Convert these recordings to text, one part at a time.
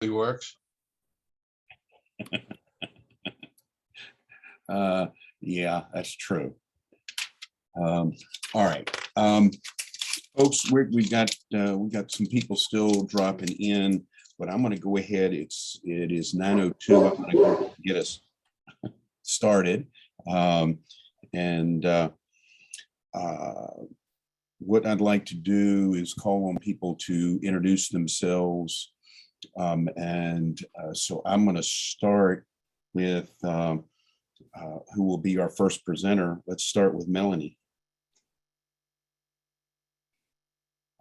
actually works. Yeah, that's true. All right, folks, we've got some people still dropping in, but I'm going to go ahead. It is 9:02. I'm going to go get us started, what I'd like to do is call on people to introduce themselves, so I'm going to start with who will be our first presenter. Let's start with Melanie.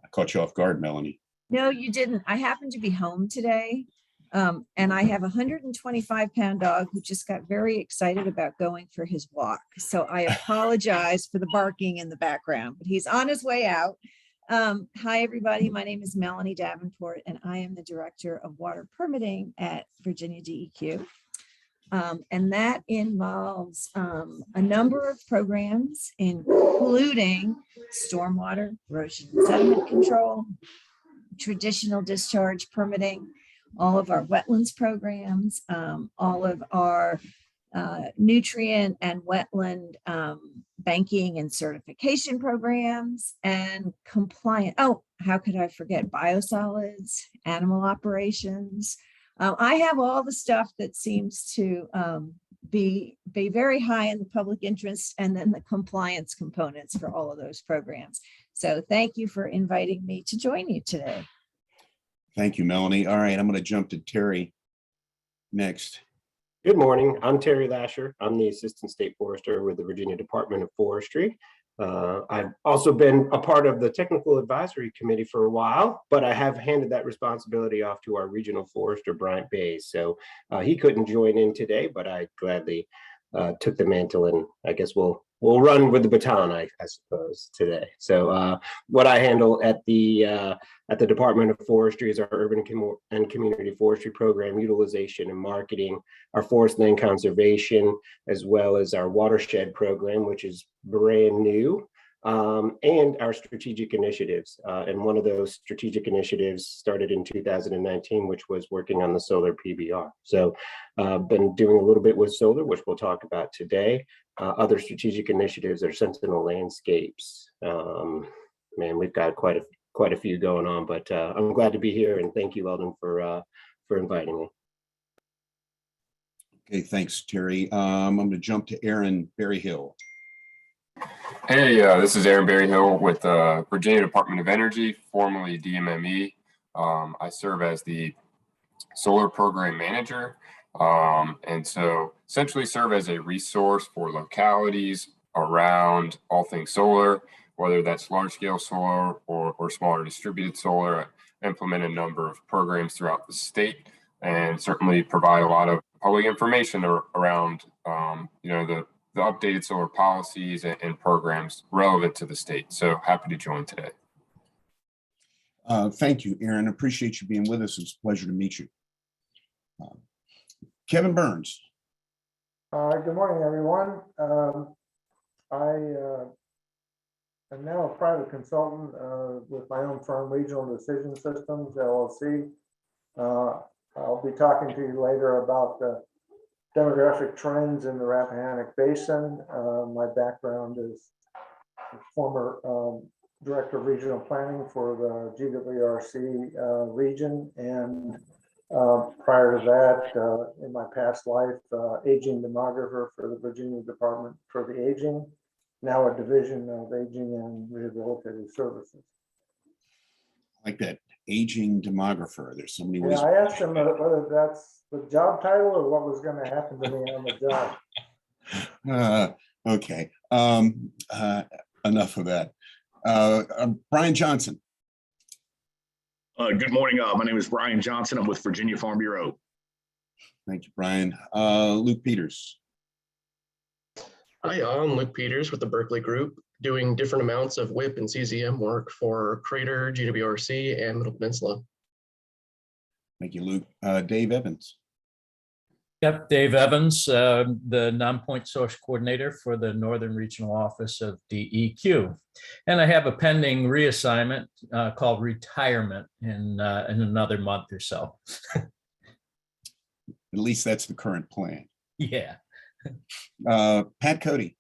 I caught you off guard, Melanie. No, you didn't. I happened to be home today, and I have a 125-pound dog who just got very excited about going for his walk. So I apologize for the barking in the background, but he's on his way out. Hi, everybody. My name is Melanie Davenport, and I am the Director of Water Permitting at Virginia DEQ. And that involves a number of programs, including stormwater, erosion and sediment control, traditional discharge permitting, all of our wetlands programs, all of our nutrient and wetland banking and certification programs, and compliant. Oh, how could I forget biosolids, animal operations. I have all the stuff that seems to be very high in the public interest, and then the compliance components for all of those programs. So thank you for inviting me to join you today. Thank you, Melanie. All right, I'm going to jump to Terry next. Good morning. I'm Terry Lasher. I'm the Assistant State Forester with the Virginia Department of Forestry. I've also been a part of the Technical Advisory Committee for a while, but I have handed that responsibility off to our Regional Forester, Bryant Bays. So he couldn't join in today, but I gladly took the mantle, and I guess we'll run with the baton, I suppose, today. So what I handle at the Department of Forestry is our urban and community forestry program utilization and marketing, our forest land conservation, as well as our watershed program, which is brand new, and our strategic initiatives. And one of those strategic initiatives started in 2019, which was working on the solar PBR. So been doing a little bit with solar, which we'll talk about today. Other strategic initiatives are Sentinel Landscapes. Man, we've got quite a few going on, but I'm glad to be here, and thank you, Eldon, for inviting me. Okay, thanks, Terry. I'm going to jump to Aaron Berryhill. Hey, this is Aaron Berryhill with the Virginia Department of Energy, formerly DMME. I serve as the Solar Program Manager, and so essentially serve as a resource for localities around all things solar, whether that's large-scale solar or smaller distributed solar. I implement a number of programs throughout the state, and certainly provide a lot of public information around the updated solar policies and programs relevant to the state. So happy to join today. Thank you, Aaron. Appreciate you being with us. It's a pleasure to meet you. Kevin Burns. Good morning, everyone. I am now a private consultant with my own firm, Regional Decision Systems, LLC. I'll be talking to you later about the demographic trends in the Rappahannock Basin. My background is former Director of Regional Planning for the GWRC region, and prior to that, in my past life, aging demographer for the Virginia Department for the Aging, now a division of Aging and Rehabilitative Services. Like that, aging demographer. There's so many ways. Yeah, I asked him whether that's the job title or what was going to happen to me on the job. Okay, enough of that. Brian Johnson. Good morning. My name is Brian Johnson. I'm with Virginia Farm Bureau. Thank you, Brian. Luke Peters. Hi, I'm Luke Peters with the Berkeley Group, doing different amounts of WIP and CCM work for Crater, GWRC, and Middle Peninsula. Thank you, Luke. Dave Evans. Yep, Dave Evans, the non-point source coordinator for the Northern Regional Office of DEQ. And I have a pending reassignment called retirement in another month or so. At least that's the current plan. Yeah. Pat Cody.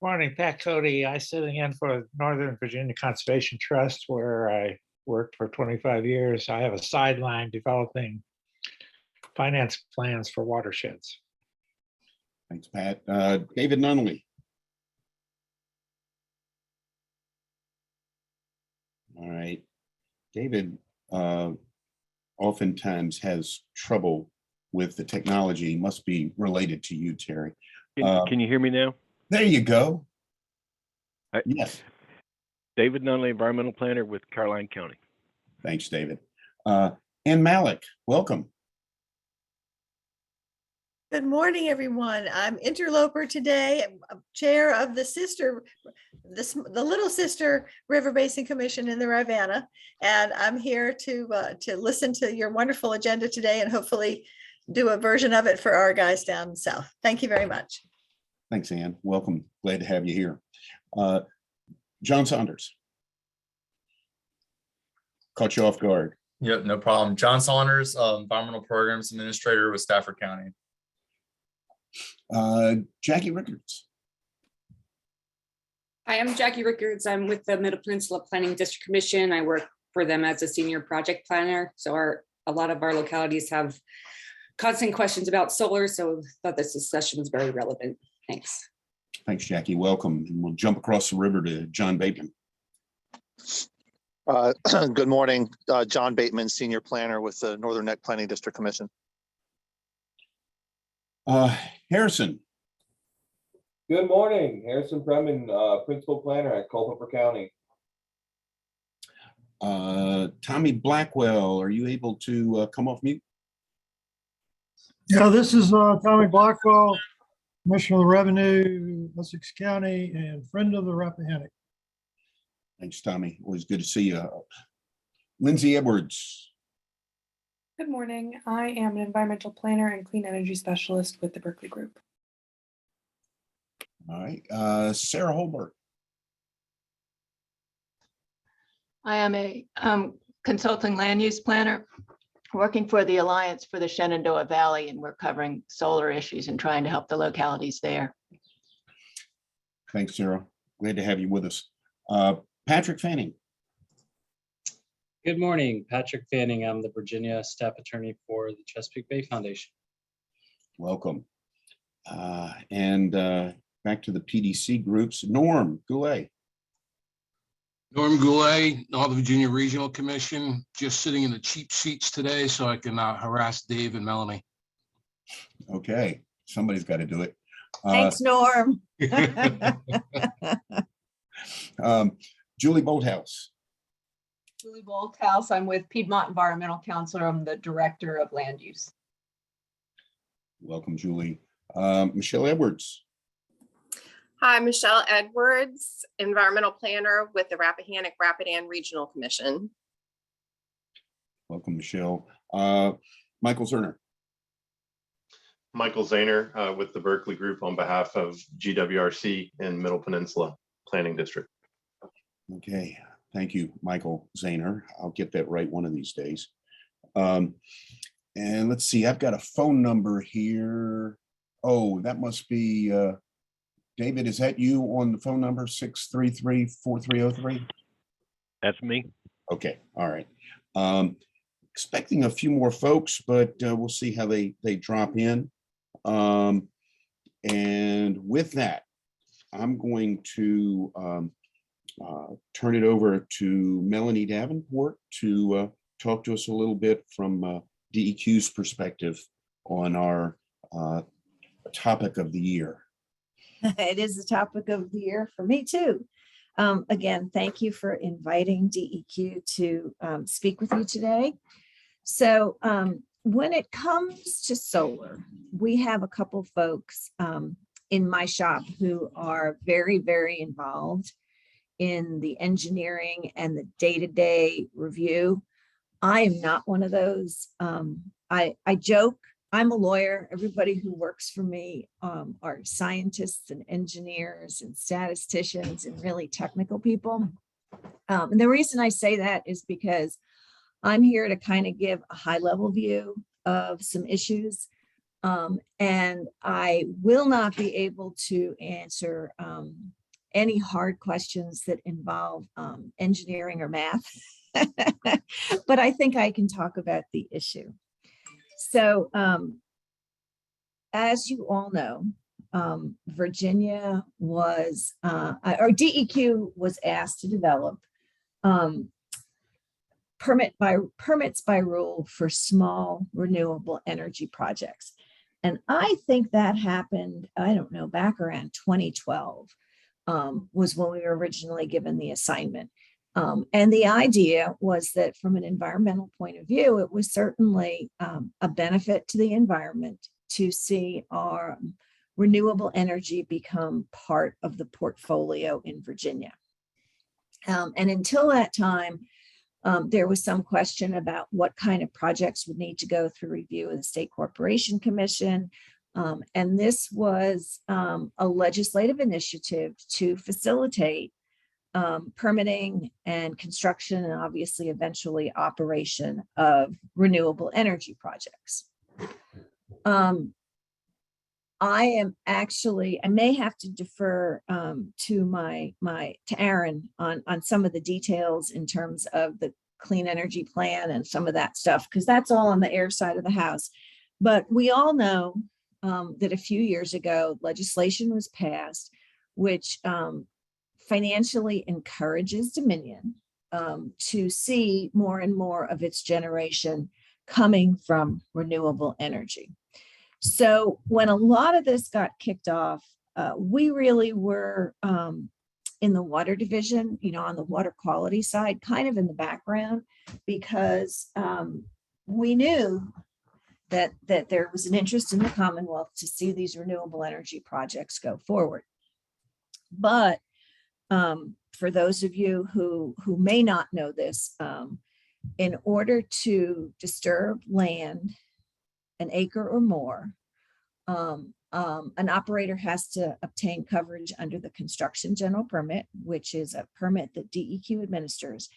Morning, Pat Cody. I sitting in for Northern Virginia Conservation Trust, where I worked for 25 years. I have a sideline developing finance plans for watersheds. Thanks, Pat. David Nunley. All right. David oftentimes has trouble with the technology. Must be related to you, Terry. Can you hear me now? There you go. Hi. Yes. David Nunley, environmental planner with Caroline County. Thanks, David. Ann Malik, welcome. Good morning, everyone. I'm interloper today, chair of the Little Sister River Basin Commission in the Rivanna, and I'm here to listen to your wonderful agenda today and hopefully do a version of it for our guys down south. Thank you very much. Thanks, Ann. Welcome. Glad to have you here. John Saunders. Caught you off guard. Yep, no problem. John Saunders, Environmental Programs Administrator with Stafford County. Jackie Rickards. Hi, I'm Jackie Rickards. I'm with the Middle Peninsula Planning District Commission. I work for them as a senior project planner. So a lot of our localities have constant questions about solar. So I thought this discussion was very relevant. Thanks. Thanks, Jackie. Welcome. And we'll jump across the river to John Bateman. Good morning, John Bateman, Senior Planner with the Northern Neck Planning District Commission. Harrison. Good morning, Harrison Bremen, Principal Planner at Culpeper County. Tommy Blackwell, are you able to come off mute? Yeah, this is Tommy Blackwell, Commissioner of the Revenue, Essex County, and friend of the Rappahannock. Thanks, Tommy. Always good to see you. Lindsay Edwards. Good morning. I am an environmental planner and clean energy specialist with the Berkeley Group. All right. Sarah Holbert. I am a consulting land use planner working for the Alliance for the Shenandoah Valley, and we're covering solar issues and trying to help the localities there. Thanks, Sarah. Glad to have you with us. Patrick Fanning. Good morning, Patrick Fanning. I'm the Virginia staff attorney for the Chesapeake Bay Foundation. Welcome. And back to the PDC groups. Norm Goulet. Norm Goulet, Northern Virginia Regional Commission, just sitting in the cheap seats today so I can harass Dave and Melanie. Okay, somebody's got to do it. Thanks, Norm. Julie Bolthouse. Julie Bolthouse. I'm with Piedmont Environmental Council. I'm the Director of Land Use. Welcome, Julie. Michelle Edwards. Hi, Michelle Edwards, Environmental Planner with the Rappahannock Rapidan Regional Commission. Welcome, Michelle. Michael Zerner. Michael Zahner with the Berkeley Group on behalf of GWRC and Middle Peninsula Planning District. Okay, thank you, Michael Zahner. I'll get that right one of these days. And let's see, I've got a phone number here. Oh, that must be, David, is that you on the phone number 633-4303? That's me. Okay, all right. Expecting a few more folks, but we'll see how they drop in. And with that, I'm going to turn it over to Melanie Davenport to talk to us a little bit from DEQ's perspective on our topic of the year. It is the topic of the year for me too. Again, thank you for inviting DEQ to speak with you today. So when it comes to solar, we have a couple folks in my shop who are very, very involved in the engineering and the day-to-day review. I am not one of those. I joke, I'm a lawyer. Everybody who works for me are scientists and engineers and statisticians and really technical people. And the reason I say that is because I'm here to kind of give a high level view of some issues. And I will not be able to answer any hard questions that involve engineering or math, but I think I can talk about the issue. So as you all know, Virginia was, or DEQ was asked to develop permits by rule for small renewable energy projects. And I think that happened, I don't know, back around 2012 was when we were originally given the assignment. And the idea was that from an environmental point of view, it was certainly a benefit to the environment to see our renewable energy become part of the portfolio in Virginia. And until that time, there was some question about what kind of projects would need to go through review of the State Corporation Commission. And this was a legislative initiative to facilitate permitting and construction, and obviously eventually operation of renewable energy projects. I may have to defer to Aaron on some of the details in terms of the clean energy plan and some of that stuff, because that's all on the air side of the house. But we all know that a few years ago, legislation was passed, which financially encourages Dominion to see more and more of its generation coming from renewable energy. So when a lot of this got kicked off, we really were in the water division, on the water quality side, kind of in the background, because we knew that there was an interest in the Commonwealth to see these renewable energy projects go forward. But for those of you who may not know this, in order to disturb land an acre or more, an operator has to obtain coverage under the construction general permit, which is a permit that DEQ administers.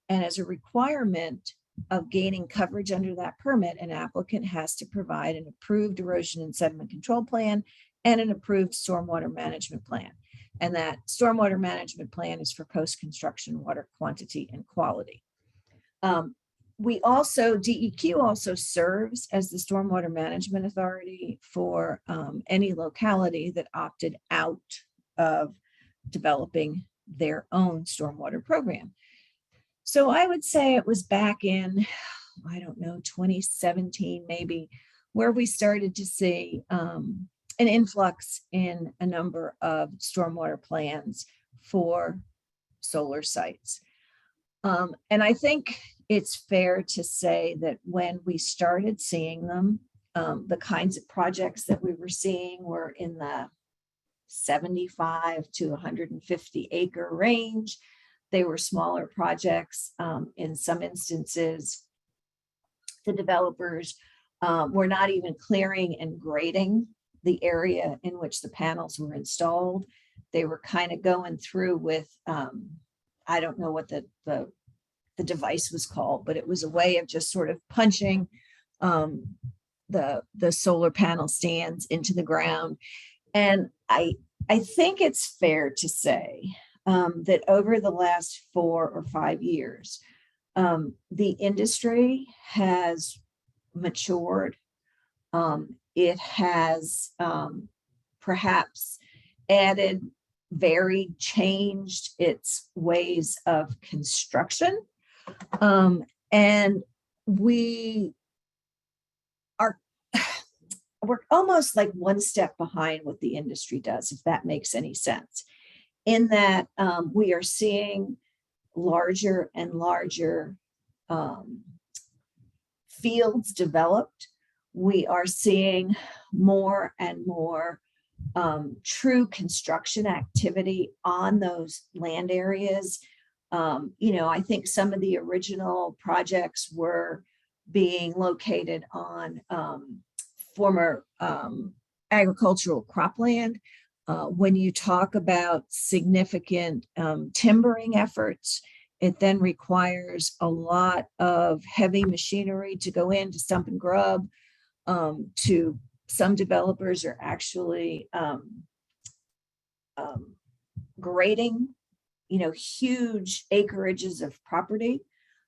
And as a requirement of gaining coverage under that permit, an applicant has to provide an approved erosion and sediment control plan and an approved stormwater management plan. And that stormwater management plan is for post-construction water quantity and quality. DEQ also serves as the stormwater management authority for any locality that opted out of developing their own stormwater program. So I would say it was back in, 2017 maybe, where we started to see an influx in a number of stormwater plans for solar sites. And I think it's fair to say that when we started seeing them, the kinds of projects that we were seeing were in the 75 to 150 acre range. They were smaller projects. In some instances, the developers were not even clearing and grading the area in which the panels were installed. They were kind of going through with, I don't know what the device was called, but it was a way of just sort of punching the solar panel stands into the ground. And I think it's fair to say that over the last 4 or 5 years, the industry has matured. It has perhaps changed its ways of construction. And we're almost like one step behind what the industry does, if that makes any sense, in that we are seeing larger and larger fields developed. We are seeing more and more true construction activity on those land areas. I think some of the original projects were being located on former agricultural cropland. When you talk about significant timbering efforts It then requires a lot of heavy machinery to go in to stump and grub. To some developers are actually grading, huge acreages of property.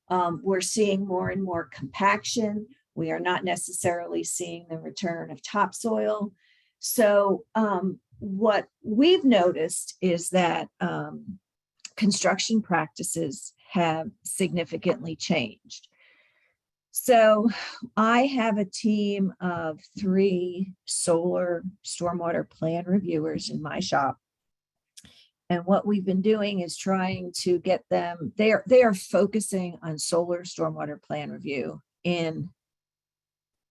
We're seeing more and more compaction. We are not necessarily seeing the return of topsoil. So what we've noticed is that construction practices have significantly changed. So I have a team of 3 solar stormwater plan reviewers in my shop. And what we've been doing is trying to get them, they are focusing on solar stormwater plan review in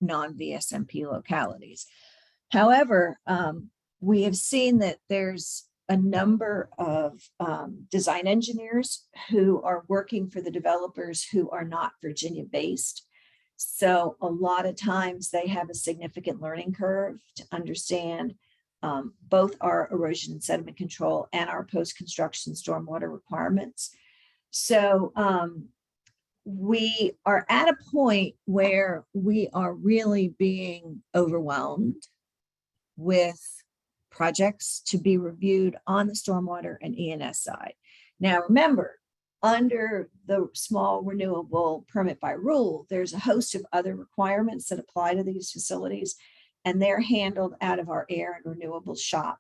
non-VSMP localities. However, we have seen that there's a number of design engineers who are working for the developers who are not Virginia based. So a lot of times they have a significant learning curve to understand both our erosion and sediment control and our post-construction stormwater requirements. So we are at a point where we are really being overwhelmed with projects to be reviewed on the stormwater and E&S side. Now, remember, under the small renewable permit by rule, there's a host of other requirements that apply to these facilities, and they're handled out of our air and renewables shop.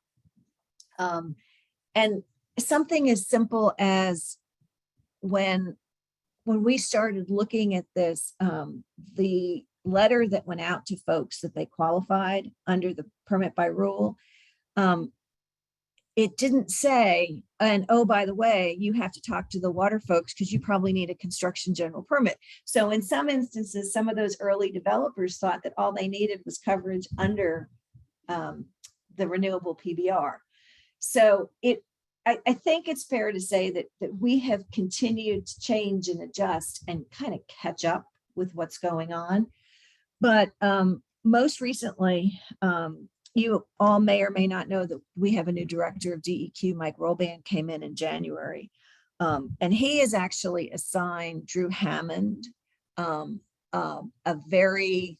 And something as simple as when we started looking at this, the letter that went out to folks that they qualified under the permit by rule, it didn't say, and oh, by the way, you have to talk to the water folks because you probably need a construction general permit. So in some instances, some of those early developers thought that all they needed was coverage under the renewable PBR. So I think it's fair to say that we have continued to change and adjust and kind of catch up with what's going on. But most recently, you all may or may not know that we have a new director of DEQ, Mike Rolband, came in January. And he has actually assigned Drew Hammond a very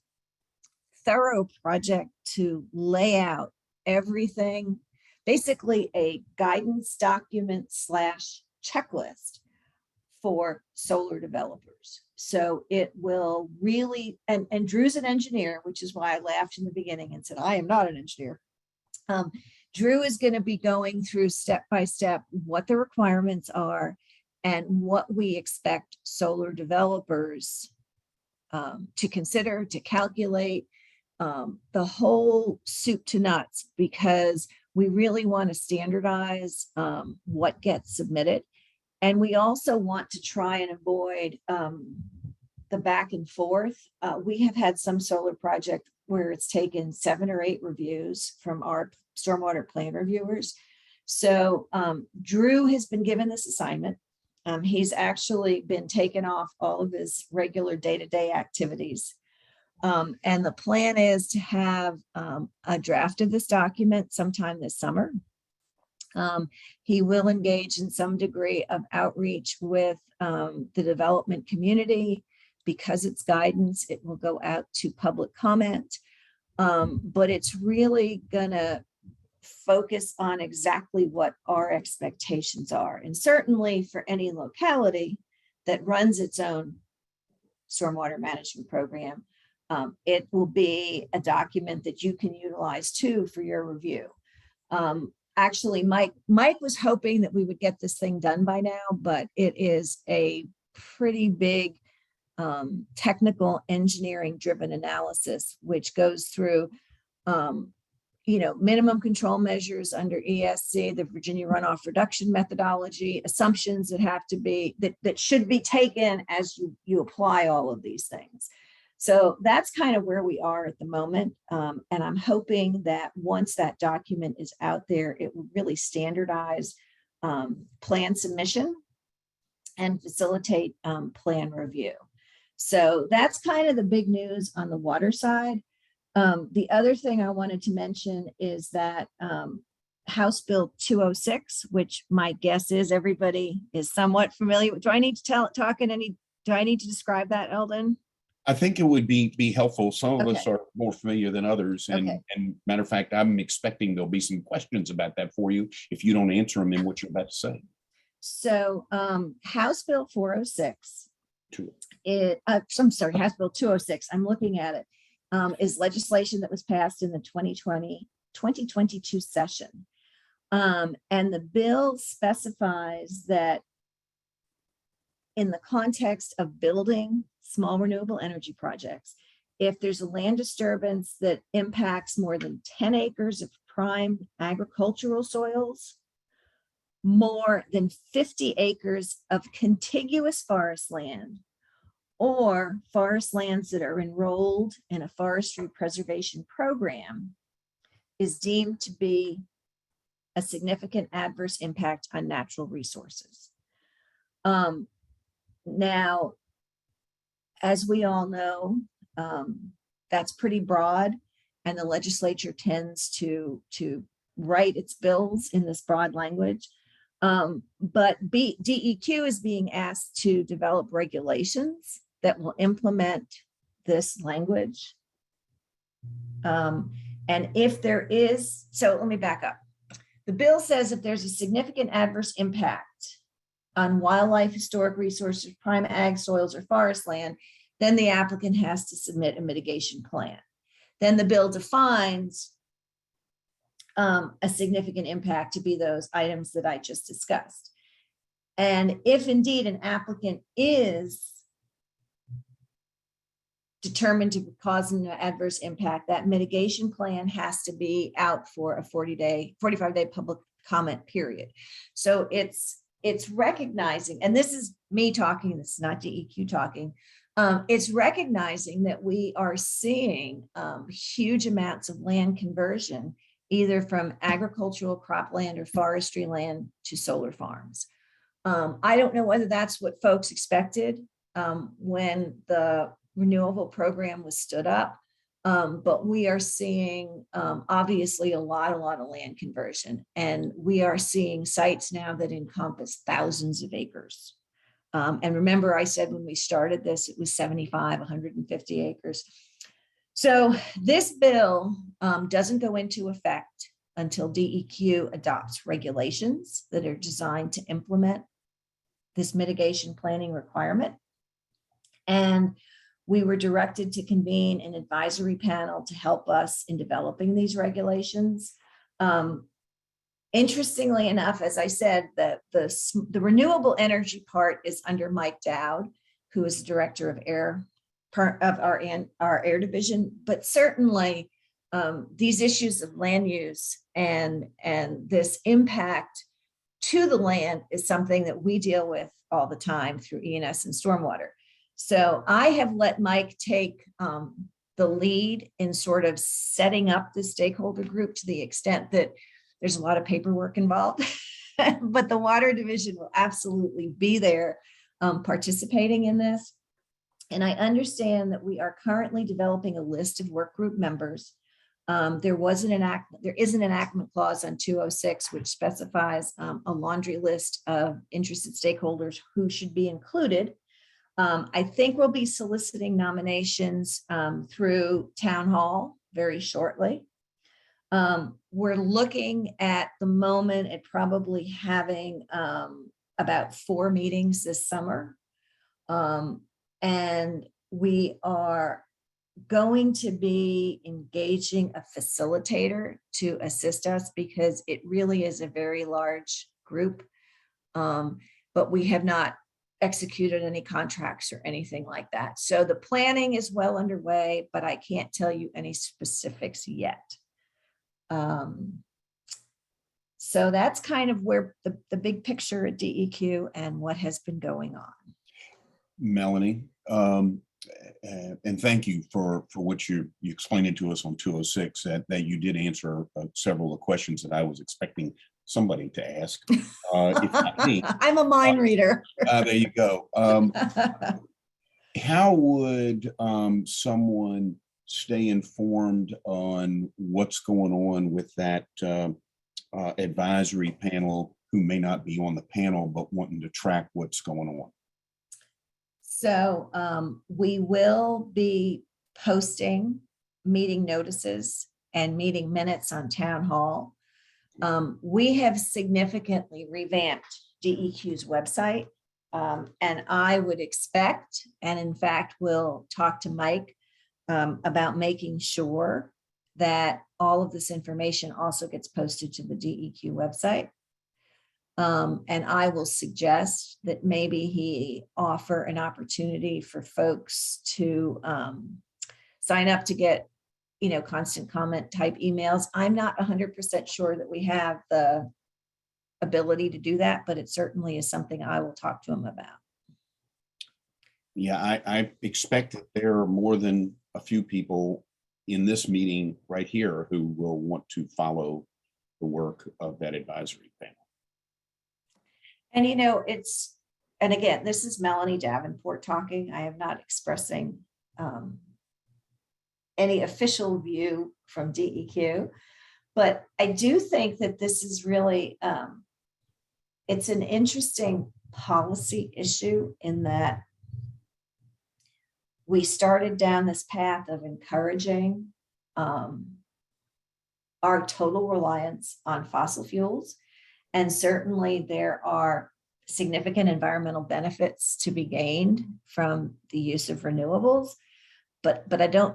thorough project to lay out everything, basically a guidance document / checklist for solar developers. So it will really, and Drew's an engineer, which is why I laughed in the beginning and said, I am not an engineer. Drew is going to be going through step by step what the requirements are and what we expect solar developers to consider, to calculate, the whole soup to nuts, because we really want to standardize what gets submitted. And we also want to try and avoid the back and forth. We have had some solar project where it's taken 7 or 8 reviews from our stormwater plan reviewers. So Drew has been given this assignment. He's actually been taken off all of his regular day-to-day activities. And the plan is to have a draft of this document sometime this summer. He will engage in some degree of outreach with the development community. Because it's guidance, it will go out to public comment, but it's really gonna focus on exactly what our expectations are. And certainly for any locality that runs its own stormwater management program, it will be a document that you can utilize too for your review. Actually, Mike was hoping that we would get this thing done by now, but it is a pretty big technical engineering driven analysis, which goes through, minimum control measures under ESC, the Virginia runoff reduction methodology, assumptions that have to be, that should be taken as you apply all of these things. So that's kind of where we are at the moment. And I'm hoping that once that document is out there, it will really standardize plan submission and facilitate plan review. So that's kind of the big news on the water side. The other thing I wanted to mention is that House Bill 206, which my guess is everybody is somewhat familiar with. Do I need to do I need to describe that, Eldon? I think it would be helpful. Some of us Okay. are more familiar than others. Okay. And matter of fact, I'm expecting there'll be some questions about that for you if you don't answer them in what you're about to say. So House Bill 406, Two. I'm sorry, House Bill 206, I'm looking at it, is legislation that was passed in the 2022 session. And the bill specifies that in the context of building small renewable energy projects, if there's a land disturbance that impacts more than 10 acres of prime agricultural soils, more than 50 acres of contiguous forest land, or forest lands that are enrolled in a forestry preservation program, is deemed to be a significant adverse impact on natural resources. Now, as we all know, that's pretty broad, and the legislature tends to write its bills in this broad language. But DEQ is being asked to develop regulations that will implement this language. And if there is, so let me back up. The bill says if there's a significant adverse impact on wildlife, historic resources, prime ag soils, or forest land, then the applicant has to submit a mitigation plan. Then the bill defines a significant impact to be those items that I just discussed. And if indeed an applicant is determined to cause an adverse impact, that mitigation plan has to be out for a 45-day public comment period. So it's recognizing, and this is me talking, this is not DEQ talking, it's recognizing that we are seeing huge amounts of land conversion, either from agricultural cropland or forestry land to solar farms. I don't know whether that's what folks expected when the renewable program was stood up, but we are seeing obviously a lot of land conversion, and we are seeing sites now that encompass thousands of acres. And remember, I said when we started this, it was 75, 150 acres. So this bill doesn't go into effect until DEQ adopts regulations that are designed to implement this mitigation planning requirement. And we were directed to convene an advisory panel to help us in developing these regulations. Interestingly enough, as I said, the renewable energy part is under Mike Dowd, who is the director of our air division. But certainly these issues of land use and this impact to the land is something that we deal with all the time through E&S and stormwater. So I have let Mike take the lead in sort of setting up the stakeholder group to the extent that there's a lot of paperwork involved, but the water division will absolutely be there participating in this. And I understand that we are currently developing a list of work group members. There is an enactment clause on 206, which specifies a laundry list of interested stakeholders who should be included. I think we'll be soliciting nominations through town hall very shortly. We're looking at the moment at probably having about 4 meetings this summer. And we are going to be engaging a facilitator to assist us because it really is a very large group. But we have not executed any contracts or anything like that. So the planning is well underway, but I can't tell you any specifics yet. So that's kind of where the big picture at DEQ and what has been going on. Melanie, and thank you for what you explained it to us on 206, that you did answer several of the questions that I was expecting somebody to ask. If not me. I'm a mind reader. There you go. How would someone stay informed on what's going on with that advisory panel who may not be on the panel, but wanting to track what's going on? So we will be posting meeting notices and meeting minutes on town hall. We have significantly revamped DEQ's website. And I would expect, and in fact, we'll talk to Mike about making sure that all of this information also gets posted to the DEQ website. And I will suggest that maybe he offer an opportunity for folks to sign up to get, constant comment type emails. I'm not 100% sure that we have the ability to do that, but it certainly is something I will talk to him about. Yeah, I expect that there are more than a few people in this meeting right here who will want to follow the work of that advisory panel. And and again, this is Melanie Davenport talking. I am not expressing any official view from DEQ, but I do think that this is really, it's an interesting policy issue in that we started down this path of encouraging our total reliance on fossil fuels. And certainly there are significant environmental benefits to be gained from the use of renewables. But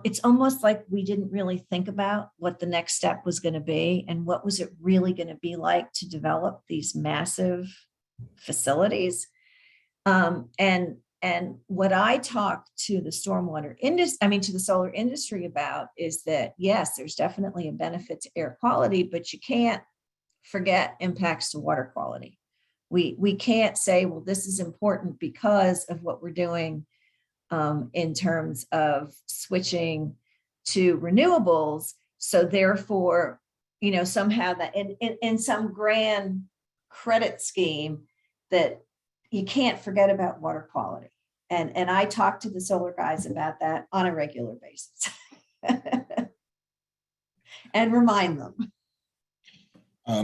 it's almost like we didn't really think about what the next step was going to be and what was it really going to be like to develop these massive facilities. And what I talked to the stormwater industry, to the solar industry about is that, yes, there's definitely a benefit to air quality, but you can't forget impacts to water quality. We can't say, well, this is important because of what we're doing in terms of switching to renewables. So therefore, somehow that in some grand credit scheme that you can't forget about water quality. And I talk to the solar guys about that on a regular basis and remind them.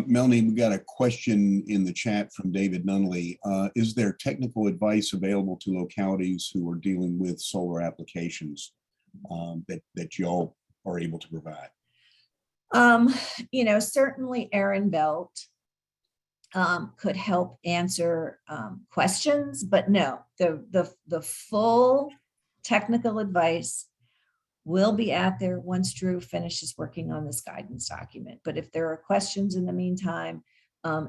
Melanie, we got a question in the chat from David Nunley. Is there technical advice available to localities who are dealing with solar applications that y'all are able to provide? Certainly Aaron Belt could help answer questions, but no, the full technical advice will be out there once Drew finishes working on this guidance document. But if there are questions in the meantime,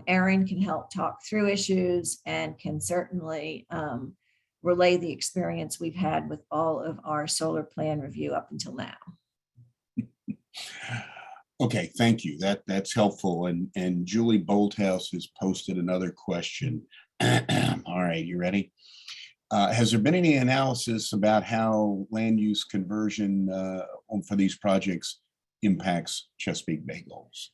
Aaron can help talk through issues and can certainly relay the experience we've had with all of our solar plan review up until now. Okay, thank you. That's helpful. And Julie Bolthouse has posted another question. All right, you ready? Has there been any analysis about how land use conversion for these projects impacts Chesapeake Bay goals?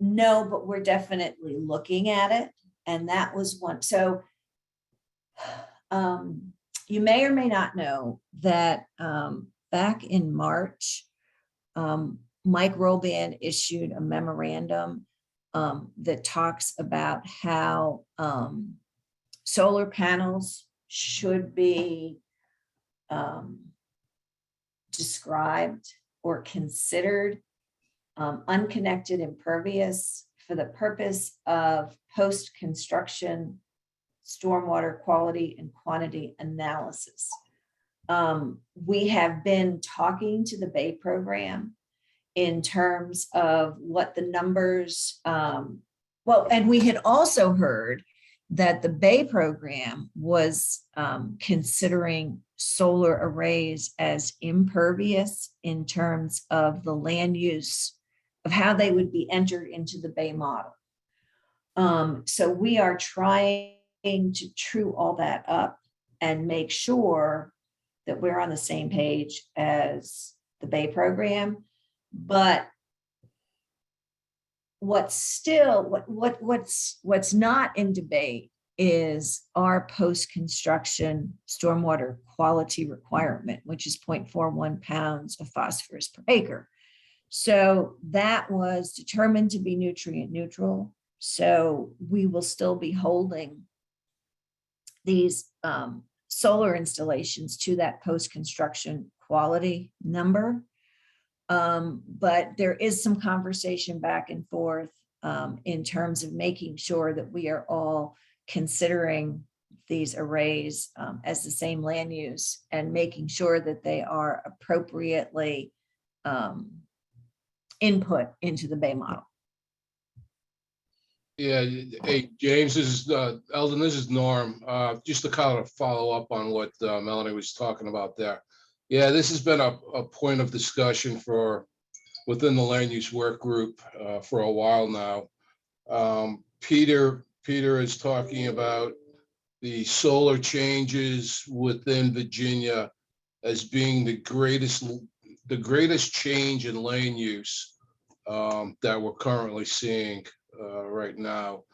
No, but we're definitely looking at it. And that was one. So you may or may not know that back in March, Mike Roban issued a memorandum that talks about how solar panels should be described or considered unconnected impervious for the purpose of post-construction stormwater quality and quantity analysis. We have been talking to the Bay program in terms of what the numbers, and we had also heard that the Bay program was considering solar arrays as impervious in terms of the land use of how they would be entered into the Bay model. So we are trying to true all that up and make sure that we're on the same page as the Bay program. But what's not in debate is our post-construction stormwater quality requirement, which is 0.41 pounds of phosphorus per acre. So that was determined to be nutrient neutral. So we will still be holding these solar installations to that post-construction quality number. But there is some conversation back and forth in terms of making sure that we are all considering these arrays as the same land use and making sure that they are appropriately input into the Bay model. Yeah, hey, James, this is Eldon, this is Norm. Just to kind of follow up on what Melanie was talking about there. Yeah, this has been a point of discussion within the land use work group for a while now. Peter is talking about the solar changes within Virginia as being the greatest change in land use that we're currently seeing right now.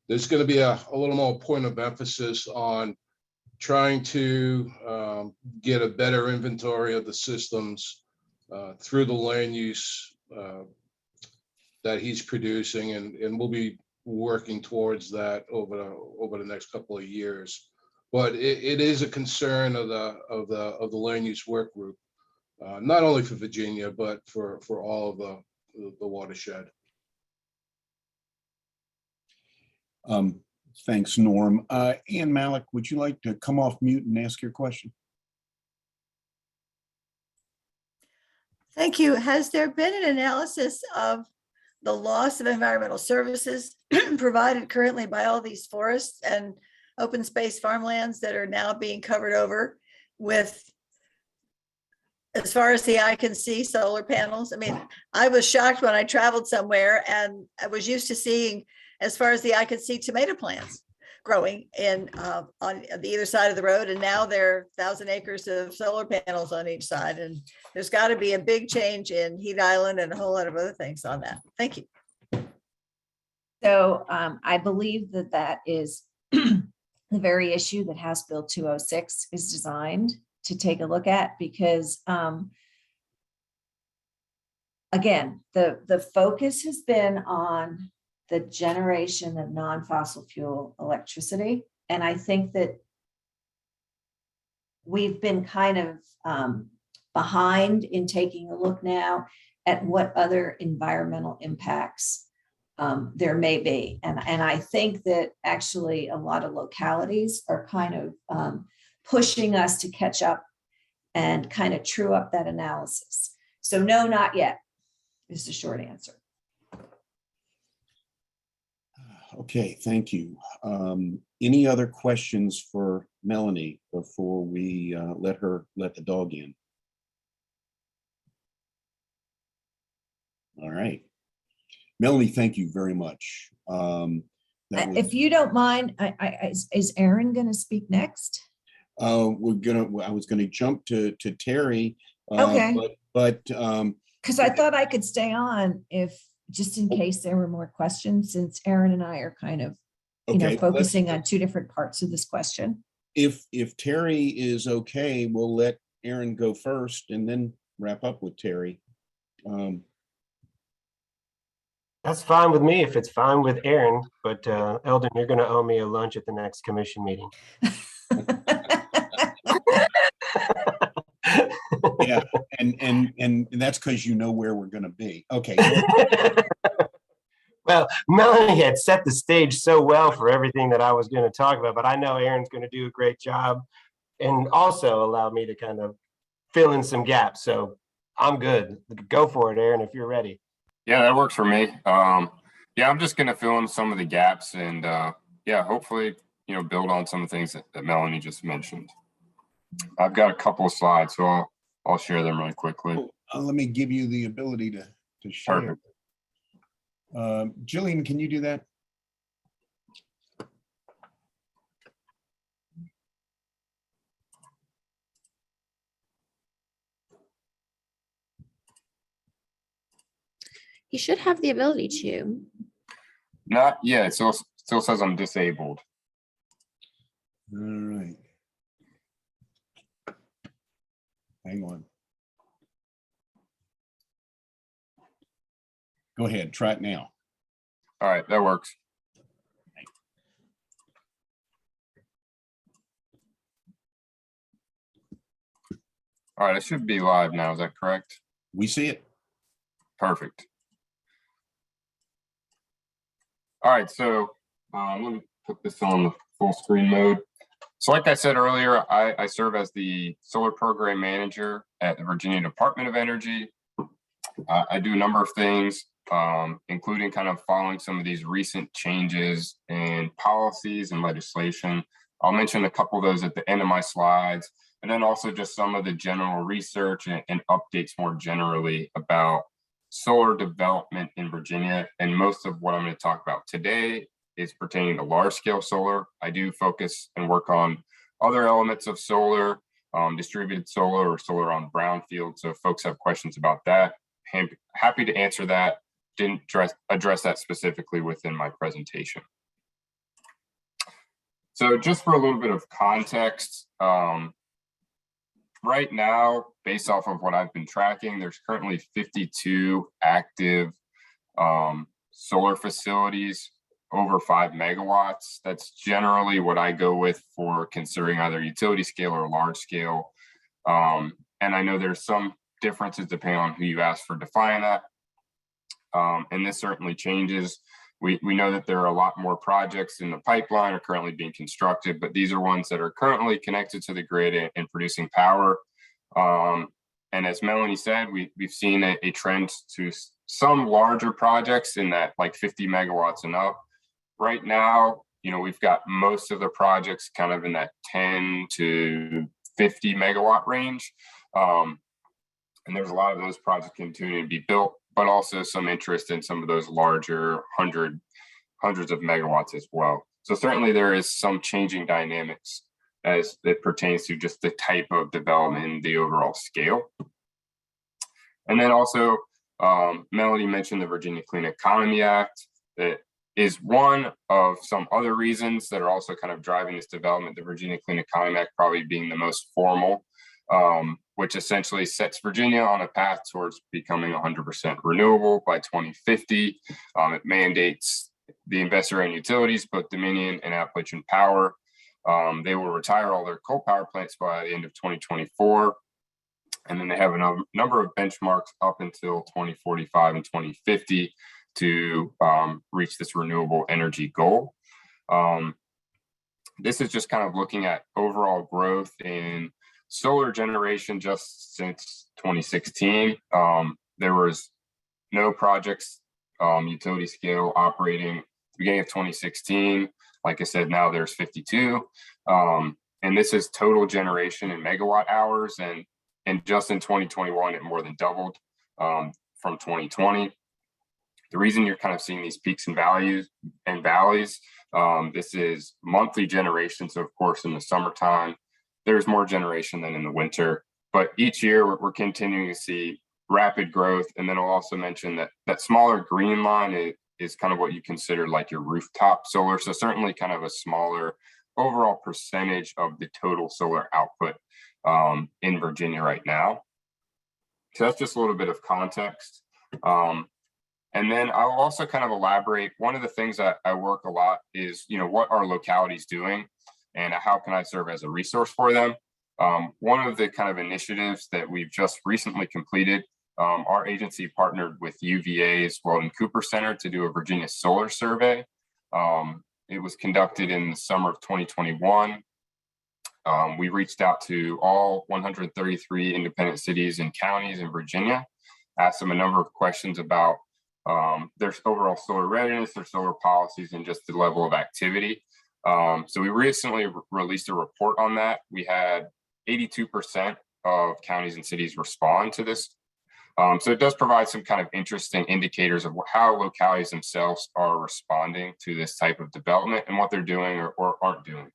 There's going to be a little more point of emphasis on trying to get a better inventory of the systems through the land use that he's producing, and we'll be working towards that over the next couple of years. But it is a concern of the land use work group, not only for Virginia but for all of the watershed. Thanks, Norm. Ann Malik, would you like to come off mute and ask your question? Thank you. Has there been an analysis of the loss of environmental services provided currently by all these forests and open space farmlands that are now being covered over with, as far as the eye can see, solar panels? I mean, I was shocked when I traveled somewhere and I was used to seeing, as far as the eye could see, tomato plants growing on the either side of the road. And now there are 1,000 acres of solar panels on each side. And there's got to be a big change in Heat Island and a whole lot of other things on that. Thank you. So I believe that is the very issue that House Bill 206 is designed to take a look at, because again, the focus has been on the generation of non-fossil fuel electricity. And I think that we've been kind of behind in taking a look now at what other environmental impacts there may be. And I think that actually a lot of localities are kind of pushing us to catch up and kind of true up that analysis. So no, not yet is the short answer. Okay, thank you. Any other questions for Melanie before we let the dog in? All right. Melanie, thank you very much. If you don't mind, is Aaron going to speak next? I was gonna jump to Terry. Okay. But because I thought I could stay on if, just in case there were more questions, since Aaron and I are kind of, focusing on two different parts of this question. If Terry is okay, we'll let Aaron go first and then wrap up with Terry. That's fine with me if it's fine with Aaron, but Eldon, you're going to owe me a lunch at the next commission meeting. Yeah, and that's because you know where we're going to be. Okay. Well, Melanie had set the stage so well for everything that I was going to talk about, but I know Aaron's going to do a great job and also allow me to kind of fill in some gaps. So I'm good. Go for it, Aaron, if you're ready. Yeah, that works for me. Yeah, I'm just going to fill in some of the gaps and yeah, hopefully, build on some of the things that Melanie just mentioned. I've got a couple of slides, so I'll share them really quickly. Let me give you the ability to share. Perfect. Jillian, can you do that? You should have the ability to. Not yet. It still says I'm disabled. All right. Hang on. Go ahead, try it now. All right, that works. All right, it should be live now. Is that correct? We see it. Perfect. All right, so let me put this on the full screen mode. So like I said earlier, I serve as the solar program manager at the Virginia Department of Energy. I do a number of things, including kind of following some of these recent changes in policies and legislation. I'll mention a couple of those at the end of my slides, and then also just some of the general research and updates more generally about solar development in Virginia. And most of what I'm going to talk about today is pertaining to large scale solar. I do focus and work on other elements of solar, distributed solar or solar on brownfield. So if folks have questions about that, happy to answer that. Didn't address that specifically within my presentation. So just for a little bit of context, right now, based off of what I've been tracking, there's currently 52 active solar facilities over 5 megawatts. That's generally what I go with for considering either utility scale or large scale. And I know there's some differences depending on who you ask for defining that. And this certainly changes. We know that there are a lot more projects in the pipeline are currently being constructed, but these are ones that are currently connected to the grid and producing power. And as Melanie said, we've seen a trend to some larger projects in that like 50 megawatts and up. Right now, we've got most of the projects kind of in that 10 to 50 megawatt range. And there's a lot of those projects continuing to be built, but also some interest in some of those larger hundreds of megawatts as well. So certainly there is some changing dynamics as it pertains to just the type of development and the overall scale. And then also, Melanie mentioned the Virginia Clean Economy Act. That is one of some other reasons that are also kind of driving this development. The Virginia Clean Economy Act probably being the most formal, which essentially sets Virginia on a path towards becoming 100% renewable by 2050. It mandates the investor-owned utilities, both Dominion and Appalachian Power. They will retire all their coal power plants by the end of 2024. And then they have a number of benchmarks up until 2045 and 2050 to reach this renewable energy goal. This is just kind of looking at overall growth in solar generation just since 2016. There was no projects utility scale operating at the beginning of 2016. Like I said, now there's 52. And this is total generation in megawatt hours. And just in 2021, it more than doubled from 2020. The reason you're kind of seeing these peaks and valleys, this is monthly generation. So of course, in the summertime, there's more generation than in the winter. But each year we're continuing to see rapid growth. And then I'll also mention that smaller green line is kind of what you consider like your rooftop solar. So certainly kind of a smaller overall percentage of the total solar output in Virginia right now. So that's just a little bit of context. And then I'll also kind of elaborate. One of the things that I work a lot is, what are localities doing and how can I serve as a resource for them? One of the kind of initiatives that we've just recently completed, our agency partnered with UVA's Weldon Cooper Center to do a Virginia solar survey. It was conducted in the summer of 2021. We reached out to all 133 independent cities and counties in Virginia, asked them a number of questions about their overall solar readiness, their solar policies, and just the level of activity. So we recently released a report on that. We had 82% of counties and cities respond to this. So it does provide some kind of interesting indicators of how localities themselves are responding to this type of development and what they're doing or aren't doing.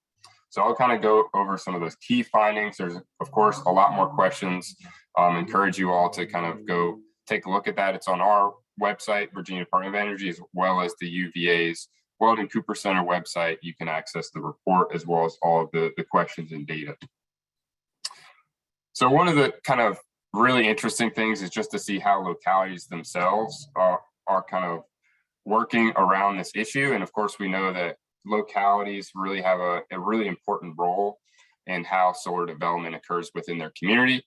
So I'll kind of go over some of those key findings. There's, of course, a lot more questions. Encourage you all to kind of go take a look at that. It's on our website, Virginia Department of Energy, as well as the UVA's Weldon Cooper Center website. You can access the report as well as all of the questions and data. So one of the kind of really interesting things is just to see how localities themselves are kind of working around this issue. And of course, we know that localities really have a really important role in how solar development occurs within their community.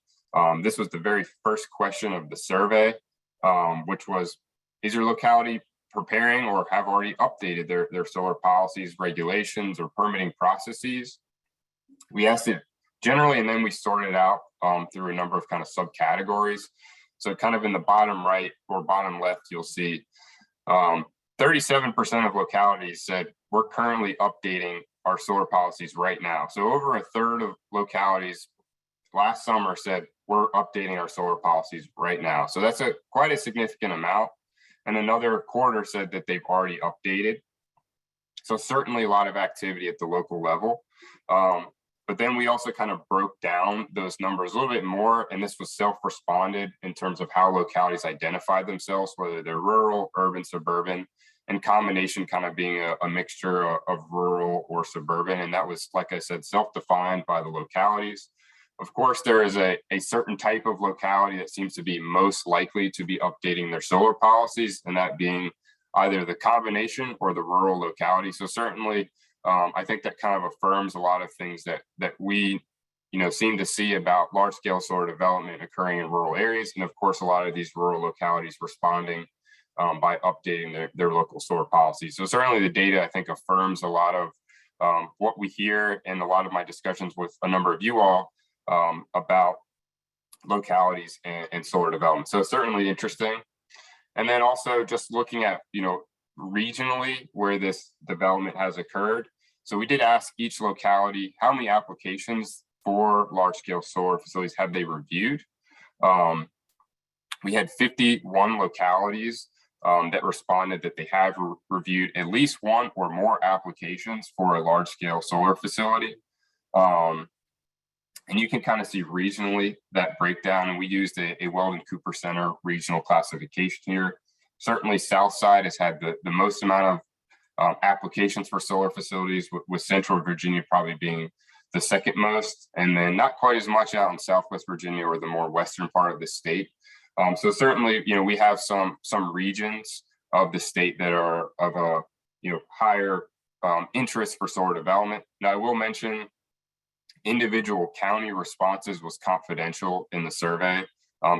This was the very first question of the survey, which was, is your locality preparing or have already updated their solar policies, regulations, or permitting processes? We asked it generally, and then we sorted it out through a number of kind of subcategories. So kind of in the bottom right or bottom left, you'll see 37% of localities said we're currently updating our solar policies right now. So over a third of localities last summer said we're updating our solar policies right now. So that's quite a significant amount. And another quarter said that they've already updated. So certainly a lot of activity at the local level. But then we also kind of broke down those numbers a little bit more, and this was self-responded in terms of how localities identified themselves, whether they're rural, urban, suburban, and combination kind of being a mixture of rural or suburban. And that was, like I said, self-defined by the localities. Of course, there is a certain type of locality that seems to be most likely to be updating their solar policies, and that being either the combination or the rural locality. So certainly, I think that kind of affirms a lot of things that we, seem to see about large-scale solar development occurring in rural areas, and of course, a lot of these rural localities responding by updating their local solar policies. So certainly, the data I think affirms a lot of what we hear in a lot of my discussions with a number of you all about localities and solar development. So certainly interesting. And then also just looking at regionally where this development has occurred. So we did ask each locality how many applications for large scale solar facilities have they reviewed. We had 51 localities that responded that they have reviewed at least one or more applications for a large scale solar facility. And you can kind of see regionally that breakdown. And we used a Weldon Cooper Center regional classification here. Certainly Southside has had the most amount of applications for solar facilities, with Central Virginia probably being the second most, and then not quite as much out in Southwest Virginia or the more western part of the state. So certainly, we have some regions of the state that are of a higher interest for solar development. Now I will mention individual county responses was confidential in the survey.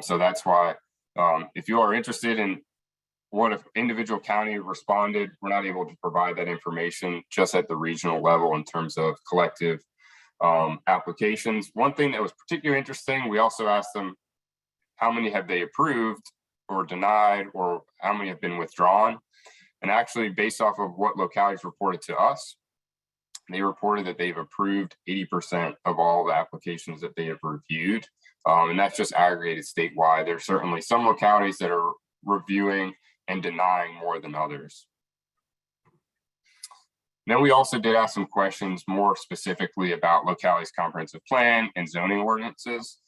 So that's why if you are interested in what if individual county responded, we're not able to provide that information just at the regional level in terms of collective applications. One thing that was particularly interesting, we also asked them how many have they approved or denied, or how many have been withdrawn. And actually, based off of what localities reported to us, they reported that they've approved 80% of all the applications that they have reviewed. And that's just aggregated statewide. There's certainly some localities that are reviewing and denying more than others. Then we also did ask some questions more specifically about localities' comprehensive plan and zoning ordinances,